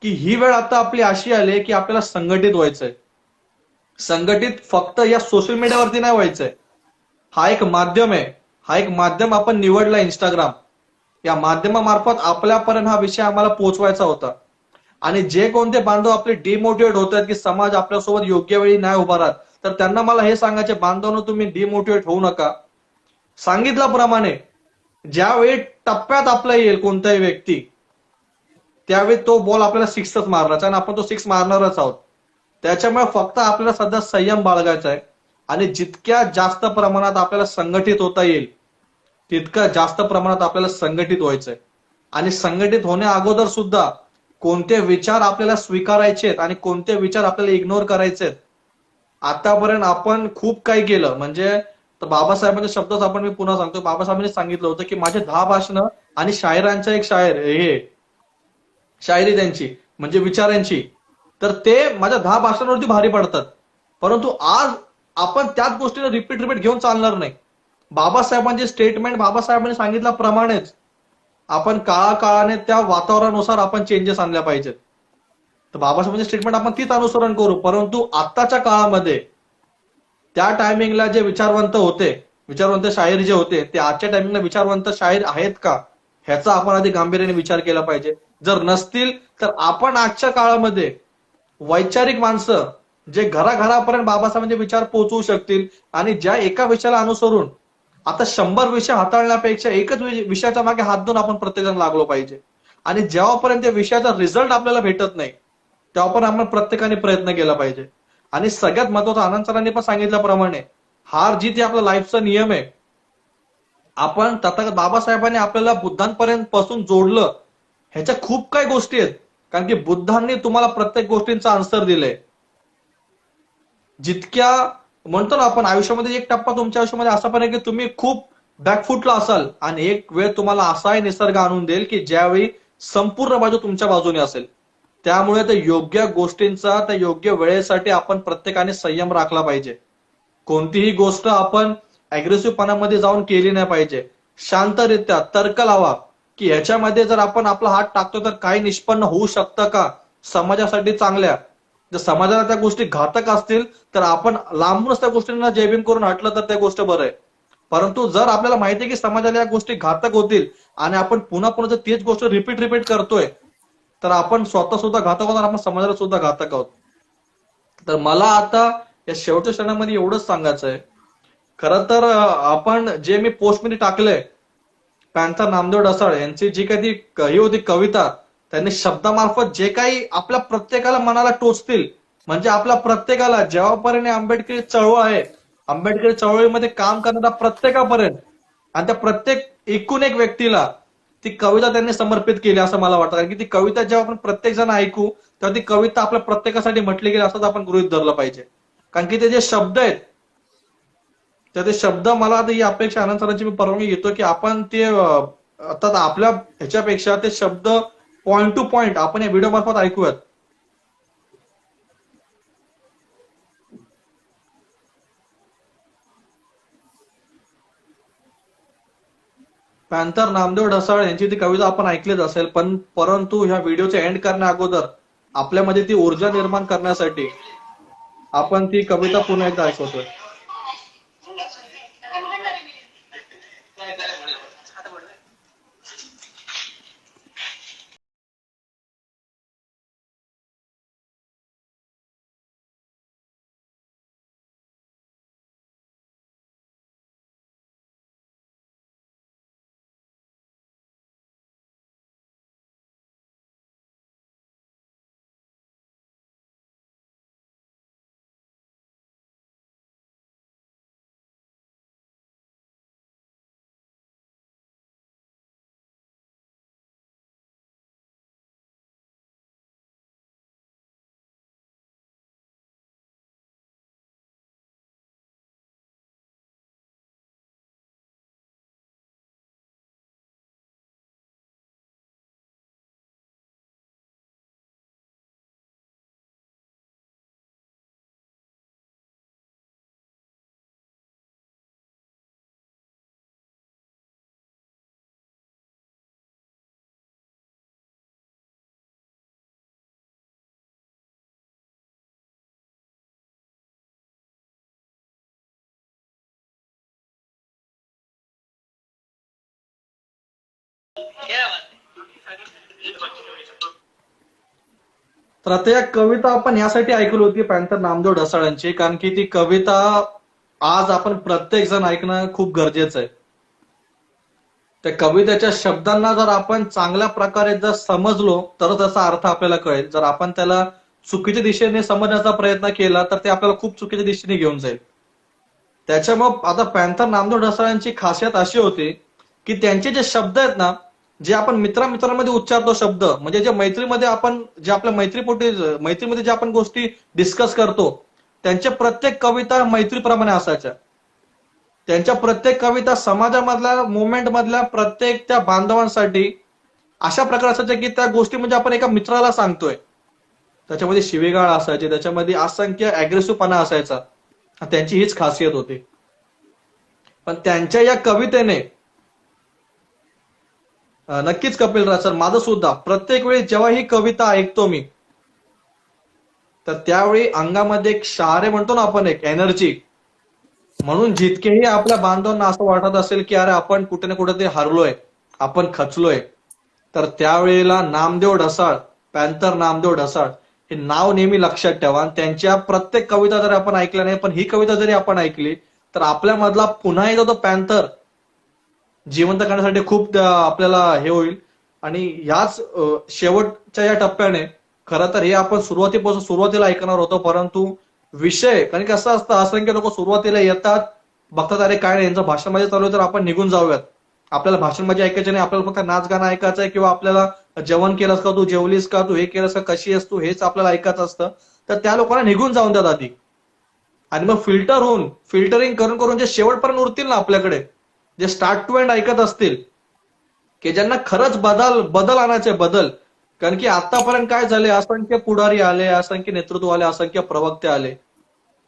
A: की ही वेळ आता आपली अशी आली की आपल्याला संघटित व्हायचंय. संघटित फक्त या सोशल मीडियावरती नाही व्हायचंय. हा एक माध्यम आहे. हा एक माध्यम आपण निवडला, इंस्टाग्राम. या माध्यमामार्फत आपल्यापर्यंत हा विषय आम्हाला पोहोचवायचा होता. आणि जे कोणते बांधव आपले डिमोटिवेट होत आहेत की समाज आपल्यासोबत योग्य वेळी नाही उभा राहत, तर त्यांना मला हे सांगायचे, बांधवांनो तुम्ही डिमोटिवेट होऊ नका. सांगितल्याप्रमाणे ज्यावेळी टप्प्यात आपला येईल कोणताही व्यक्ती, त्यावेळी तो बॉल आपल्याला सिक्सच मारण्याचा आणि आपण तो सिक्स मारणारच आहोत. त्याच्यामुळे फक्त आपल्याला सध्या संयम बाळगायचा आहे. आणि जितक्या जास्त प्रमाणात आपल्याला संघटित होता येईल तितकं जास्त प्रमाणात आपल्याला संघटित व्हायचंय. आणि संघटित होण्या अगोदर सुद्धा कोणते विचार आपल्याला स्वीकारायचे आहेत आणि कोणते विचार आपल्याला इग्नोर करायचे आहेत. आतापर्यंत आपण खूप काही केलं. म्हणजे बाबासाहेबांच्या शब्दात आपण, मी पुन्हा सांगतो, बाबासाहेबांनी सांगितलं होतं की माझे 10 भाषणं आणि शायरांच्या एक शायरी त्यांची म्हणजे विचारांची, तर ते माझ्या 10 भाषणांवरती भारी पडतात. परंतु आज आपण त्याच गोष्टीला रिपीट घेऊन चालणार नाही. बाबासाहेबांचे स्टेटमेंट बाबासाहेबांनी सांगितल्याप्रमाणेच आपण काळाकाळाने त्या वातावरणानुसार आपण चेंजेस आणल्या पाहिजेत. तर बाबासाहेबांचे स्टेटमेंट आपण तीच अनुसरण करू. परंतु आत्ताच्या काळामध्ये त्या टायमिंगला जे विचारवंत होते, विचारवंत शाहीर जे होते, ते आजच्या टायमिंगला विचारवंत शाहीर आहेत का, ह्याचा आपण आधी गांभीर्याने विचार केला पाहिजे. जर नसतील तर आपण आजच्या काळामध्ये वैचारिक माणसं जे घराघरापर्यंत बाबासाहेबांचे विचार पोहोचवू शकतील आणि ज्या एका विषयाला अनुसरून आता 100 विषय हाताळण्यापेक्षा एकच विषयाच्या मागे हात धुवून आपण प्रत्येकजण लागलो पाहिजे. आणि जेव्हापर्यंत त्या विषयाचा रिझल्ट आपल्याला भेटत नाही तेव्हापर्यंत आपण प्रत्येकाने प्रयत्न केला पाहिजे. आणि सगळ्यात महत्वाचं, आनंद सरांनी पण सांगितल्याप्रमाणे, हार जीत हे आपला लाईफचा नियम आहे. आपण तथागत बाबासाहेबांनी आपल्याला बुद्धांपर्यंत पासून जोडलं, ह्याच्या खूप काही गोष्टी आहेत. कारण की बुद्धांनी तुम्हाला प्रत्येक गोष्टींचा आन्सर दिलंय. जितक्या म्हणतो ना आपण, आयुष्यामध्ये एक टप्पा तुमच्या आयुष्यामध्ये असा पण आहे की तुम्ही खूप बॅकफुटला असाल आणि एक वेळ तुम्हाला असाही निसर्ग आणून देईल की ज्यावेळी संपूर्ण बाजू तुमच्या बाजूने असेल. त्यामुळे त्या योग्य गोष्टींचा त्या योग्य वेळेसाठी आपण प्रत्येकाने संयम राखला पाहिजे. कोणतीही गोष्ट आपण अग्रेसिव्हपणामध्ये जाऊन केली नाही पाहिजे. शांतरित्या तर्क लावा की ह्याच्यामध्ये जर आपण आपला हात टाकतो तर काही निष्पन्न होऊ शकतं का समाजासाठी चांगल्या. जर समाजाला त्या गोष्टी घातक असतील तर आपण लांबूनच त्या गोष्टींना जयभीम करून हटलं तर त्या गोष्ट बरं आहे. परंतु जर आपल्याला माहिती आहे की समाजाला या गोष्टी घातक होतील आणि आपण पुन्हा पुन्हा जर तीच गोष्ट रिपीट करतोय, तर आपण स्वतः सुद्धा घातक आहोत आणि आपण समाजाला सुद्धा घातक आहोत. तर मला आता या शेवटच्या क्षणामध्ये एवढंच सांगायचं आहे. खरं तर आपण जे मी पोस्टमध्ये टाकलंय, पॅन्थर नामदेव ढसाळ यांची जी काही ही होती कविता, त्यांनी शब्दामार्फत जे काही आपल्या प्रत्येकाला मनाला टोचतील, म्हणजे आपल्या प्रत्येकाला जेव्हापर्यंत आंबेडकरी चळवळ आहे, आंबेडकरी चळवळीमध्ये काम करणाऱ्या प्रत्येकापर्यंत आणि त्या प्रत्येक एकूण एक व्यक्तीला ती कविता त्यांनी समर्पित केली असं मला वाटतं. कारण की ती कविता जेव्हा आपण प्रत्येक जण ऐकू तेव्हा ती कविता आपल्या प्रत्येकासाठी म्हटली गेली असंच आपण गृहीत धरलं पाहिजे. कारण की ते जे शब्द आहेत, तर ते शब्द, मला आता ही अपेक्षा, आनंद सरांची मी परवानगी घेतो की आपण ते आता आपल्या ह्याच्यापेक्षा ते शब्द पॉइंट टू पॉइंट आपण या व्हिडिओ मार्फत ऐकूयात. पॅन्थर नामदेव ढसाळ यांची ती कविता आपण ऐकलीच असेल, पण परंतु ह्या व्हिडिओचे एंड करण्या अगोदर आपल्यामध्ये ती ऊर्जा निर्माण करण्यासाठी आपण ती कविता पुन्हा एकदा ऐकवतोय. तर आता या कविता आपण यासाठी ऐकली होती पॅन्थर नामदेव ढसाळांची, कारण की ती कविता आज आपण प्रत्येक जण ऐकणं खूप गरजेचं आहे. त्या कवितेच्या शब्दांना जर आपण चांगल्या प्रकारे जर समजलो तर त्याचा अर्थ आपल्याला कळेल. जर आपण त्याला चुकीच्या दिशेने समजण्याचा प्रयत्न केला तर ते आपल्याला खूप चुकीच्या दिशेने घेऊन जाईल. त्याच्यामुळे आता पॅन्थर नामदेव ढसाळांची खासियत अशी होती की त्यांचे जे शब्द आहेत ना, जे आपण मित्रांमध्ये उच्चारतो शब्द, म्हणजे जे मैत्रीमध्ये आपण जे आपल्या मैत्रीमध्ये जे आपण गोष्टी डिस्कस करतो, त्यांच्या प्रत्येक कविता मैत्रीप्रमाणे असायच्या. त्यांच्या प्रत्येक कविता समाजामधल्या मुवमेंट मधल्या प्रत्येक त्या बांधवांसाठी अशा प्रकारे असायच्या की त्या गोष्टी म्हणजे आपण एका मित्राला सांगतोय. त्याच्यामध्ये शिवीगाळ असायचे, त्याच्यामध्ये असंख्य अग्रेसिव्हपणा असायचा. त्यांची हीच खासियत होती. पण त्यांच्या या कवितेने नक्कीच कपिल राज सर, माझं सुद्धा प्रत्येक वेळी जेव्हा ही कविता ऐकतो मी, तर त्यावेळी अंगामध्ये एक शहारे म्हणतो ना आपण, एक एनर्जी. म्हणून जितकेही आपल्या बांधवांना असं वाटत असेल की अरे आपण कुठे ना कुठे ते हरलोय, आपण खचलोय, तर त्यावेळेला नामदेव ढसाळ, पॅन्थर नामदेव ढसाळ हे नाव नेहमी लक्षात ठेवा. आणि त्यांच्या प्रत्येक कविता जरी आपण ऐकल्या नाही, पण ही कविता जरी आपण ऐकली तर आपल्यामधला पुन्हा एकदा तो पॅन्थर जिवंत करण्यासाठी खूप आपल्याला हे होईल. आणि ह्याच शेवटच्या या टप्प्याने खरं तर हे आपण सुरुवातीला ऐकणार होतो, परंतु विषय, कारण की असं असतं असंख्य लोक सुरुवातीला येतात, बघतात अरे काय नाही यांचं भाषण मध्ये चालू आहे तर आपण निघून जाऊयात, आपल्याला भाषण मध्ये ऐकायचं नाही, आपल्याला फक्त नाच गाणं ऐकायचं आहे, किंवा आपल्याला जेवण केलंस का, तू जेवलीस का, तू हे केलंस का, कशी आहेस तू, हेच आपल्याला ऐकायचं असतं. तर त्या लोकांना निघून जाऊन द्यात आधी. आणि मग फिल्टरिंग करून करून जे शेवटपर्यंत उरतील ना आपल्याकडे, जे स्टार्ट टू एंड ऐकत असतील, की ज्यांना खरंच बदल आणायचे, बदल. कारण की आतापर्यंत काय झाले, असंख्य पुढारी आले, असंख्य नेतृत्व आले, असंख्य प्रवक्ते आले,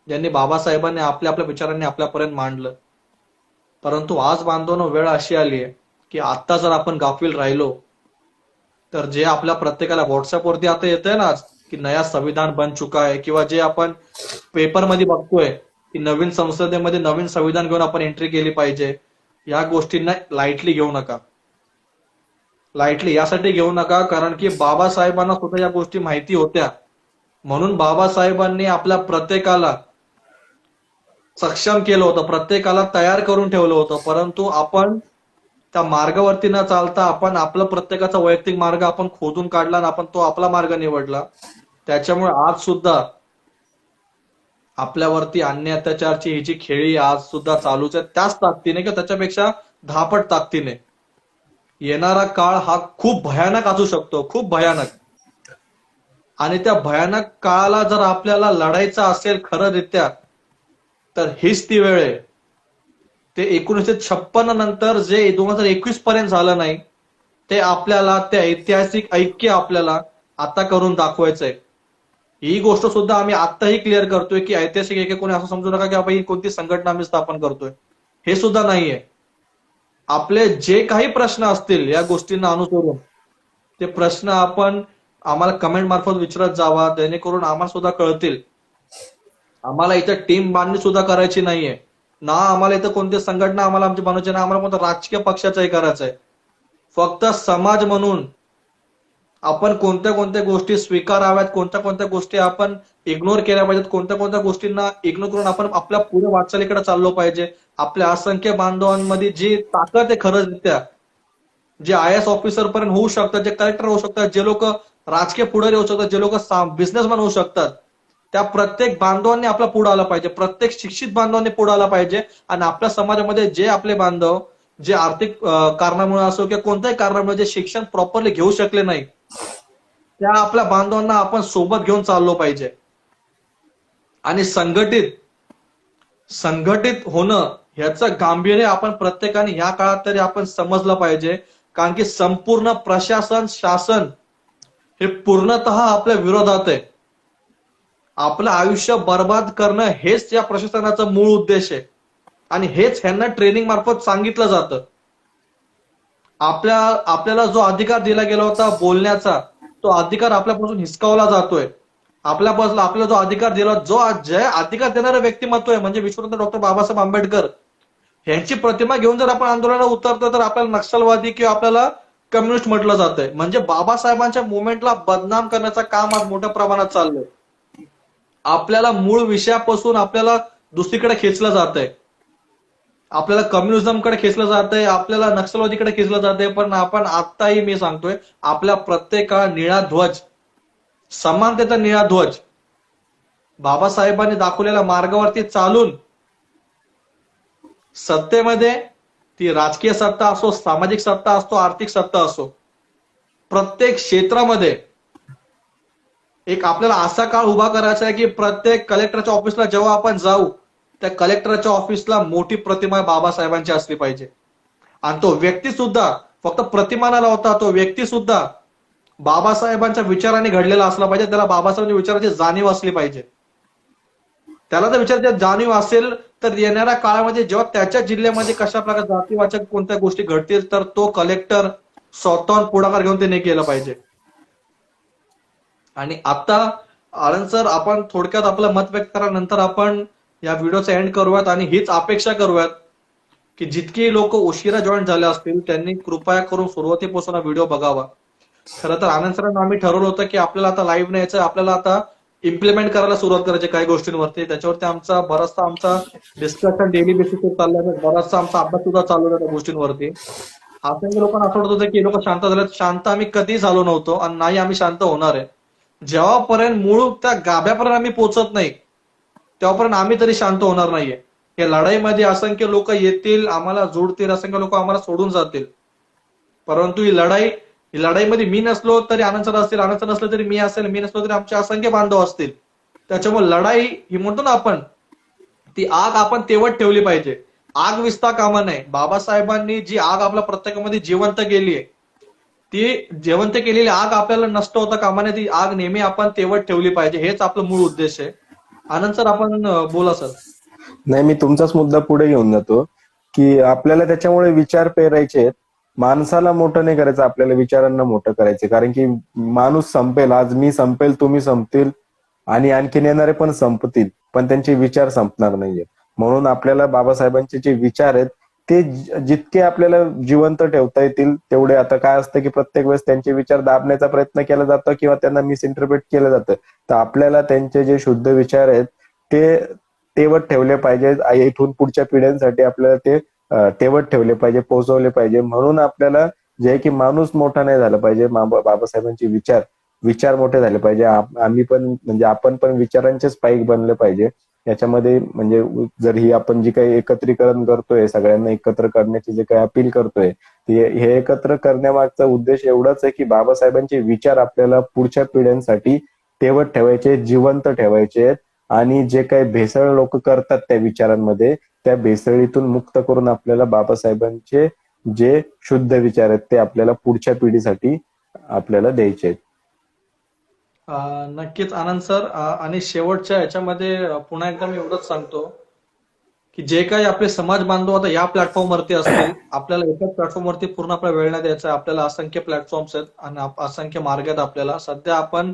A: ज्यांनी बाबासाहेबांनी आपल्या आपल्या विचारांनी आपल्यापर्यंत मांडलं. परंतु आज बांधवांनो वेळ अशी आली आहे की आता जर आपण गाफील राहिलो तर जे आपल्या प्रत्येकाला व्हॉट्सअपवरती आता येतंय ना आज, की नया संविधान बन चुका आहे, किंवा जे आपण पेपरमध्ये बघतोय की नवीन संसदेमध्ये नवीन संविधान घेऊन आपण एंट्री केली पाहिजे, या गोष्टींना लाईटली घेऊ नका. लाईटली यासाठी घेऊ नका कारण की बाबासाहेबांना सुद्धा या गोष्टी माहिती होत्या. म्हणून बाबासाहेबांनी आपल्या प्रत्येकाला सक्षम केलं होतं, प्रत्येकाला तयार करून ठेवलं होतं. परंतु आपण त्या मार्गावरती न चालता आपण आपला प्रत्येकाचा वैयक्तिक मार्ग आपण खोदून काढला आणि आपण तो आपला मार्ग निवडला. त्याच्यामुळे आज सुद्धा आपल्यावरती अन्याय अत्याचारची ही जी खेळी आज सुद्धा चालूच आहे, त्याच ताकदीने किंवा त्याच्यापेक्षा 10 पट ताकदीने. येणारा काळ हा खूप भयानक असू शकतो, खूप भयानक. आणि त्या भयानक काळाला जर आपल्याला लढायचं असेल खरंरित्या, तर हीच ती वेळ आहे. ते 1956 नंतर जे 2021 पर्यंत झालं नाही, ते आपल्याला ते ऐतिहासिक ऐक्य आपल्याला आता करून दाखवायचंय. ही गोष्ट सुद्धा आम्ही आत्ताही क्लिअर करतोय की ऐतिहासिक ऐक्य कोणी असं समजू नका की आपण ही कोणती संघटना आम्ही स्थापन करतोय. हे सुद्धा नाहीये. आपले जे काही प्रश्न असतील या गोष्टींना अनुसरून ते प्रश्न आपण आम्हाला कमेंट मार्फत विचारत जावा, जेणेकरून आम्हाला सुद्धा कळतील. आम्हाला इथं टीम बांधणी सुद्धा करायची नाहीये ना, आम्हाला इथं कोणती संघटना आम्हाला आमची बनवायची नाही, आम्हाला कोणत्या राजकीय पक्षाचंही करायचंय. फक्त समाज म्हणून आपण कोणत्या कोणत्या गोष्टी स्वीकाराव्यात, कोणत्या कोणत्या गोष्टी आपण इग्नोर केल्या पाहिजेत, कोणत्या कोणत्या गोष्टींना इग्नोर करून आपण आपल्या पुढे वाटचालीकडे चाललो पाहिजे. आपल्या असंख्य बांधवांमध्ये जी ताकद आहे खरंच जे IAS ऑफिसर पर्यंत होऊ शकतात, जे कलेक्टर होऊ शकतात, जे लोक राजकीय पुढारी होऊ शकतात, जे लोक बिझनेसमॅन होऊ शकतात, त्या प्रत्येक बांधवांनी आपला पुढे आला पाहिजे. प्रत्येक शिक्षित बांधवांनी पुढे आला पाहिजे. आणि आपल्या समाजामध्ये जे आपले बांधव जे आर्थिक कारणामुळे असो किंवा कोणत्याही कारणामुळे जे शिक्षण प्रॉपरली घेऊ शकले नाही, त्या आपल्या बांधवांना आपण सोबत घेऊन चाललो पाहिजे. आणि संघटित होणं ह्याचं गांभीर्य आपण प्रत्येकाने ह्या काळात तरी आपण समजलं पाहिजे. कारण की संपूर्ण प्रशासन, शासन हे पूर्णतः आपल्या विरोधात आहे. आपलं आयुष्य बर्बाद करणं हेच या प्रशासनाचा मूळ उद्देश आहे. आणि हेच ह्यांना ट्रेनिंग मार्फत सांगितलं जातं. आपल्याला जो अधिकार दिला गेला होता बोलण्याचा, तो अधिकार आपल्यापासून हिसकावला जातोय. आपल्याला जो अधिकार दिला, जे अधिकार देणारं व्यक्तिमत्व आहे म्हणजे विश्वरत्न डॉक्टर बाबासाहेब आंबेडकर, ह्यांची प्रतिमा घेऊन जर आपण आंदोलनाला उतरतो तर आपल्याला नक्षलवादी किंवा आपल्याला कम्युनिस्ट म्हटलं जातंय. म्हणजे बाबासाहेबांच्या मुवमेंटला बदनाम करण्याचं काम आज मोठ्या प्रमाणात चाललंय. आपल्याला मूळ विषयापासून आपल्याला दुसरीकडे खेचलं जातंय. आपल्याला कम्युनिझमकडे खेचलं जातंय, आपल्याला नक्षलवादीकडे खेचलं जातंय. पण आपण आत्ताही मी सांगतोय, आपल्या प्रत्येकाला निळा ध्वज, समानतेचा निळा ध्वज, बाबासाहेबांनी दाखवलेल्या मार्गावरती चालून सत्तेमध्ये, ती राजकीय सत्ता असो, सामाजिक सत्ता असो, आर्थिक सत्ता असो, प्रत्येक क्षेत्रामध्ये एक आपल्याला असा काळ उभा करायचा आहे की प्रत्येक कलेक्टरच्या ऑफिसला जेव्हा आपण जाऊ, त्या कलेक्टरच्या ऑफिसला मोठी प्रतिमा बाबासाहेबांची असली पाहिजे. आणि तो व्यक्ती सुद्धा फक्त प्रतिमा न लावता, तो व्यक्ती सुद्धा बाबासाहेबांच्या विचाराने घडलेला असला पाहिजे. त्याला बाबासाहेबांच्या विचाराची जाणीव असली पाहिजे. त्याला जर विचाराची जाणीव असेल तर येणाऱ्या काळामध्ये जेव्हा त्याच्या जिल्ह्यामध्ये कशा प्रकारे जातीवाचक कोणत्या गोष्टी घडतील तर तो कलेक्टर स्वतःहून पुढाकार घेऊन ते नाही केलं पाहिजे. आणि आता आनंद सर, आपण थोडक्यात आपलं मत व्यक्त करा, नंतर आपण या व्हिडिओचा एंड करूयात. आणि हीच अपेक्षा करूयात की जितकी लोक उशिरा जॉईन झाले असतील त्यांनी कृपया करून सुरुवातीपासून हा व्हिडिओ बघावा. खरं तर आनंद सरांना आम्ही ठरवलं होतं की आपल्याला आता लाईव्ह नाही यायचं, आपल्याला आता इम्प्लिमेंट करायला सुरुवात करायची काही गोष्टींवरती. त्याच्यावरती बराचसा डिस्कशन डेली बेसिसवर चाललाय, बराचसा आमचा अभ्यास सुद्धा चालू आहे त्या गोष्टींवरती. असंख्य लोकांना असं वाटत होतं की लोक शांत झालेत. शांत आम्ही कधीही झालो नव्हतो आणि नाही आम्ही शांत होणार आहे. जेव्हापर्यंत मूळ त्या गाभ्यापर्यंत आम्ही पोहोचत नाही तेव्हापर्यंत आम्ही तरी शांत होणार नाहीये. या लढाईमध्ये असंख्य लोक येतील, आम्हाला जोडतील, असंख्य लोक आम्हाला सोडून जातील. परंतु ही लढाईमध्ये मी नसलो तरी आनंद सर असतील, आनंद सर नसलं तरी मी असेल, मी नसलो तरी आमचे असंख्य बांधव असतील. त्याच्यामुळे लढाई ही म्हणतो ना आपण, ती आग आपण तेवत ठेवली पाहिजे. आग विसता कामा नये. बाबासाहेबांनी जी आग आपल्या प्रत्येकामध्ये जिवंत केली आहे, ती जिवंत केलेली आग आपल्याला नष्ट होता कामा नये. ती आग नेहमी आपण तेवत ठेवली पाहिजे. हेच आपलं मूळ उद्देश आहे. आनंद सर, आपण बोला सर.
B: नाही, मी तुमचाच मुद्दा पुढे घेऊन जातो की आपल्याला त्याच्यामुळे विचार पेरायचे आहेत. माणसाला मोठं नाही करायचं, आपल्याला विचारांना मोठं करायचं. कारण की माणूस संपेल, आज मी संपेल, तुम्ही संपतील आणि आणखीन येणारे पण संपतील, पण त्यांचे विचार संपणार नाहीये. म्हणून आपल्याला बाबासाहेबांचे जे विचार आहेत ते जितके आपल्याला जिवंत ठेवता येतील तेवढे. आता काय असतं की प्रत्येक वेळेस त्यांचे विचार दाबण्याचा प्रयत्न केला जातो किंवा त्यांना मिसइंटरप्रेट केलं जातं. तर आपल्याला त्यांचे जे शुद्ध विचार आहेत ते तेवत ठेवले पाहिजे. इथून पुढच्या पिढ्यांसाठी आपल्याला ते तेवत ठेवले पाहिजे, पोहोचवले पाहिजे. म्हणून आपल्याला जे की माणूस मोठा नाही झाला पाहिजे, बाबासाहेबांचे विचार मोठे झाले पाहिजे. आम्ही पण म्हणजे आपण पण विचारांचेच पाईक बनले पाहिजे. याच्यामध्ये म्हणजे जर ही आपण जी काही एकत्रीकरण करतोय, सगळ्यांना एकत्र करण्याची जे काही अपील करतोय, हे एकत्र करण्यामागचा उद्देश एवढाच आहे की बाबासाहेबांचे विचार आपल्याला पुढच्या पिढ्यांसाठी तेवत ठेवायचे, जिवंत ठेवायचे. आणि जे काही भेसळ लोक करतात त्या विचारांमध्ये, त्या भेसळीतून मुक्त करून आपल्याला बाबासाहेबांचे जे शुद्ध विचार आहेत ते आपल्याला पुढच्या पिढीसाठी आपल्याला द्यायचे आहेत.
A: नक्कीच आनंद सर. आणि शेवटच्या याच्यामध्ये पुन्हा एकदा मी एवढंच सांगतो की जे काही आपले समाज बांधव आता या प्लॅटफॉर्मवरती असतील, आपल्याला एकाच प्लॅटफॉर्मवरती पूर्ण आपला वेळ नाही द्यायचा. आपल्याला असंख्य प्लॅटफॉर्म्स आहेत आणि असंख्य मार्ग आहेत आपल्याला. सध्या आपण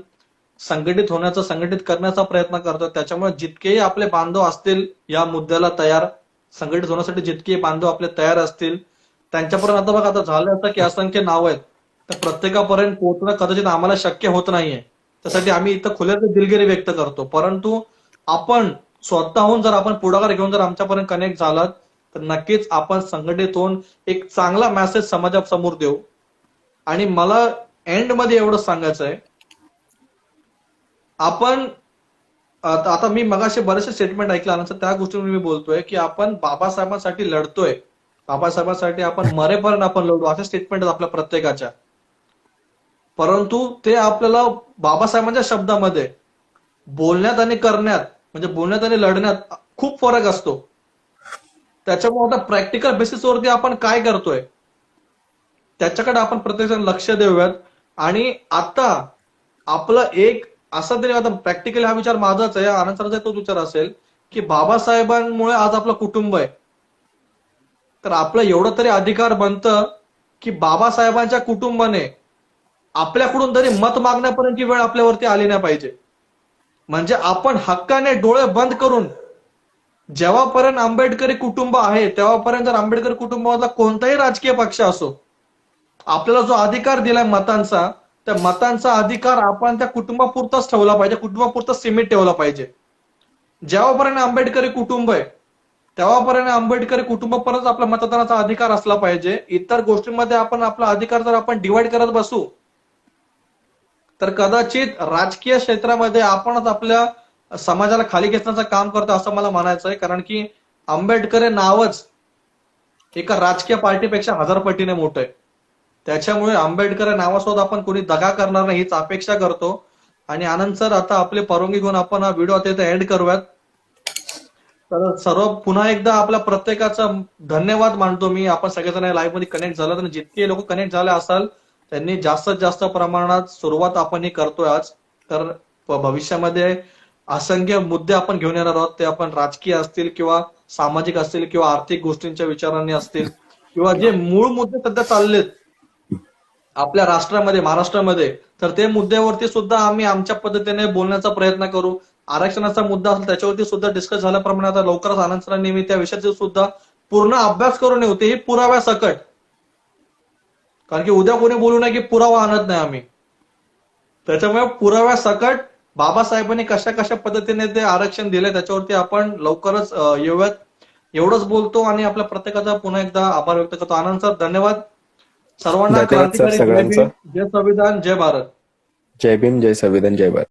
A: संघटित होण्याचा, संघटित करण्याचा प्रयत्न करतो. त्याच्यामुळे जितकेही आपले बांधव असतील या मुद्द्याला तयार, संघटित होण्यासाठी जितके बांधव आपले तयार असतील, त्यांच्यापर्यंत आता बघा, आता झालं असं की असंख्य नावं आहेत, तर प्रत्येकापर्यंत पोहोचणं कदाचित आम्हाला शक्य होत नाहीये. त्यासाठी आम्ही इथं खुल्याचं दिलगिरी व्यक्त करतो. परंतु आपण स्वतःहून जर आपण पुढाकार घेऊन जर आमच्यापर्यंत कनेक्ट झालात तर नक्कीच आपण संघटित होऊन एक चांगला मेसेज समाजासमोर देऊ. आणि मला एंड मध्ये एवढंच सांगायचं आहे, आपण आता मी मगाशी बरेचसे स्टेटमेंट ऐकल्यानंतर त्या गोष्टीवर मी बोलतोय की आपण बाबासाहेबांसाठी लढतोय, बाबासाहेबांसाठी आपण मरेपर्यंत आपण लढू, असे स्टेटमेंट आहेत आपल्या प्रत्येकाच्या. परंतु ते आपल्याला बाबासाहेबांच्या शब्दामध्ये बोलण्यात आणि करण्यात, म्हणजे बोलण्यात आणि लढण्यात खूप फरक असतो. त्याच्यामुळे आता प्रॅक्टिकल बेसिसवरती आपण काय करतोय त्याच्याकडे आपण प्रत्येकजण लक्ष देऊयात. आणि आता आपलं एक असा तरी, आता प्रॅक्टिकली हा विचार माझाच आहे, आनंद सरांचा तोच विचार असेल की बाबासाहेबांमुळे आज आपलं कुटुंब आहे, तर आपलं एवढं तरी अधिकार बनतं की बाबासाहेबांच्या कुटुंबाने आपल्याकडून तरी मत मागण्यापर्यंतची वेळ आपल्यावरती आली नाही पाहिजे. म्हणजे आपण हक्काने डोळे बंद करून, जेव्हापर्यंत आंबेडकरी कुटुंब आहे तेव्हापर्यंत जर आंबेडकरी कुटुंबामधला कोणताही राजकीय पक्ष असो, आपल्याला जो अधिकार दिलाय मतांचा, त्या मतांचा अधिकार आपण त्या कुटुंबापुरताच ठेवला पाहिजे, कुटुंबापुरताच सीमित ठेवला पाहिजे. जेव्हापर्यंत आंबेडकरी कुटुंब आहे तेव्हापर्यंत आंबेडकरी कुटुंबापर्यंत आपला मतदानाचा अधिकार असला पाहिजे. इतर गोष्टींमध्ये आपण आपला अधिकार जर आपण डिवाइड करत बसू तर कदाचित राजकीय क्षेत्रामध्ये आपणच आपल्या समाजाला खाली खेचण्याचं काम करतो असं मला म्हणायचं आहे. कारण की आंबेडकर हे नावच एका राजकीय पार्टीपेक्षा 1000 पटीने मोठं आहे. त्याच्यामुळे आंबेडकर या नावासोबत आपण कोणी दगा करणार नाही हीच अपेक्षा करतो. आणि आनंद सर, आता आपली परवानगी घेऊन आपण हा व्हिडिओ आता इथे एंड करूयात. तर सर्व पुन्हा एकदा आपल्या प्रत्येकाचा धन्यवाद मानतो मी. आपण सगळेजण लाईव्ह मध्ये कनेक्ट झालात आणि जितके लोक कनेक्ट झाले असाल त्यांनी जास्तीत जास्त प्रमाणात सुरुवात आपण ही करतोय आज. तर भविष्यामध्ये असंख्य मुद्दे आपण घेऊन येणार आहोत. ते आपण राजकीय असतील किंवा सामाजिक असतील किंवा आर्थिक गोष्टींच्या विचारांनी असतील किंवा जे मूळ मुद्दे सध्या चाललेत आपल्या राष्ट्रामध्ये, महाराष्ट्रामध्ये, तर ते मुद्द्यावरती सुद्धा आम्ही आमच्या पद्धतीने बोलण्याचा प्रयत्न करू. आरक्षणाचा मुद्दा असेल त्याच्यावरती सुद्धा डिस्कस झाल्याप्रमाणे आता लवकरच आनंद सरांनी मी त्या विषयाचा सुद्धा पूर्ण अभ्यास करून येऊ, तेही पुराव्यासकट. कारण की उद्या कोणी बोलू नये की पुरावा आणत नाही आम्ही. त्याच्यामुळे पुराव्यासकट बाबासाहेबांनी कशा कशा पद्धतीने ते आरक्षण दिले त्याच्यावरती आपण लवकरच येऊयात, एवढंच बोलतो. आणि आपल्या प्रत्येकाचा पुन्हा एकदा आभार व्यक्त करतो. आनंद सर, धन्यवाद. सर्वांना
B: धन्यवाद सर
A: क्रांतिकारी जय
B: सगळ्यांचं.
A: भीम, जय संविधान, जय भारत.
B: जय भीम, जय संविधान, जय भारत.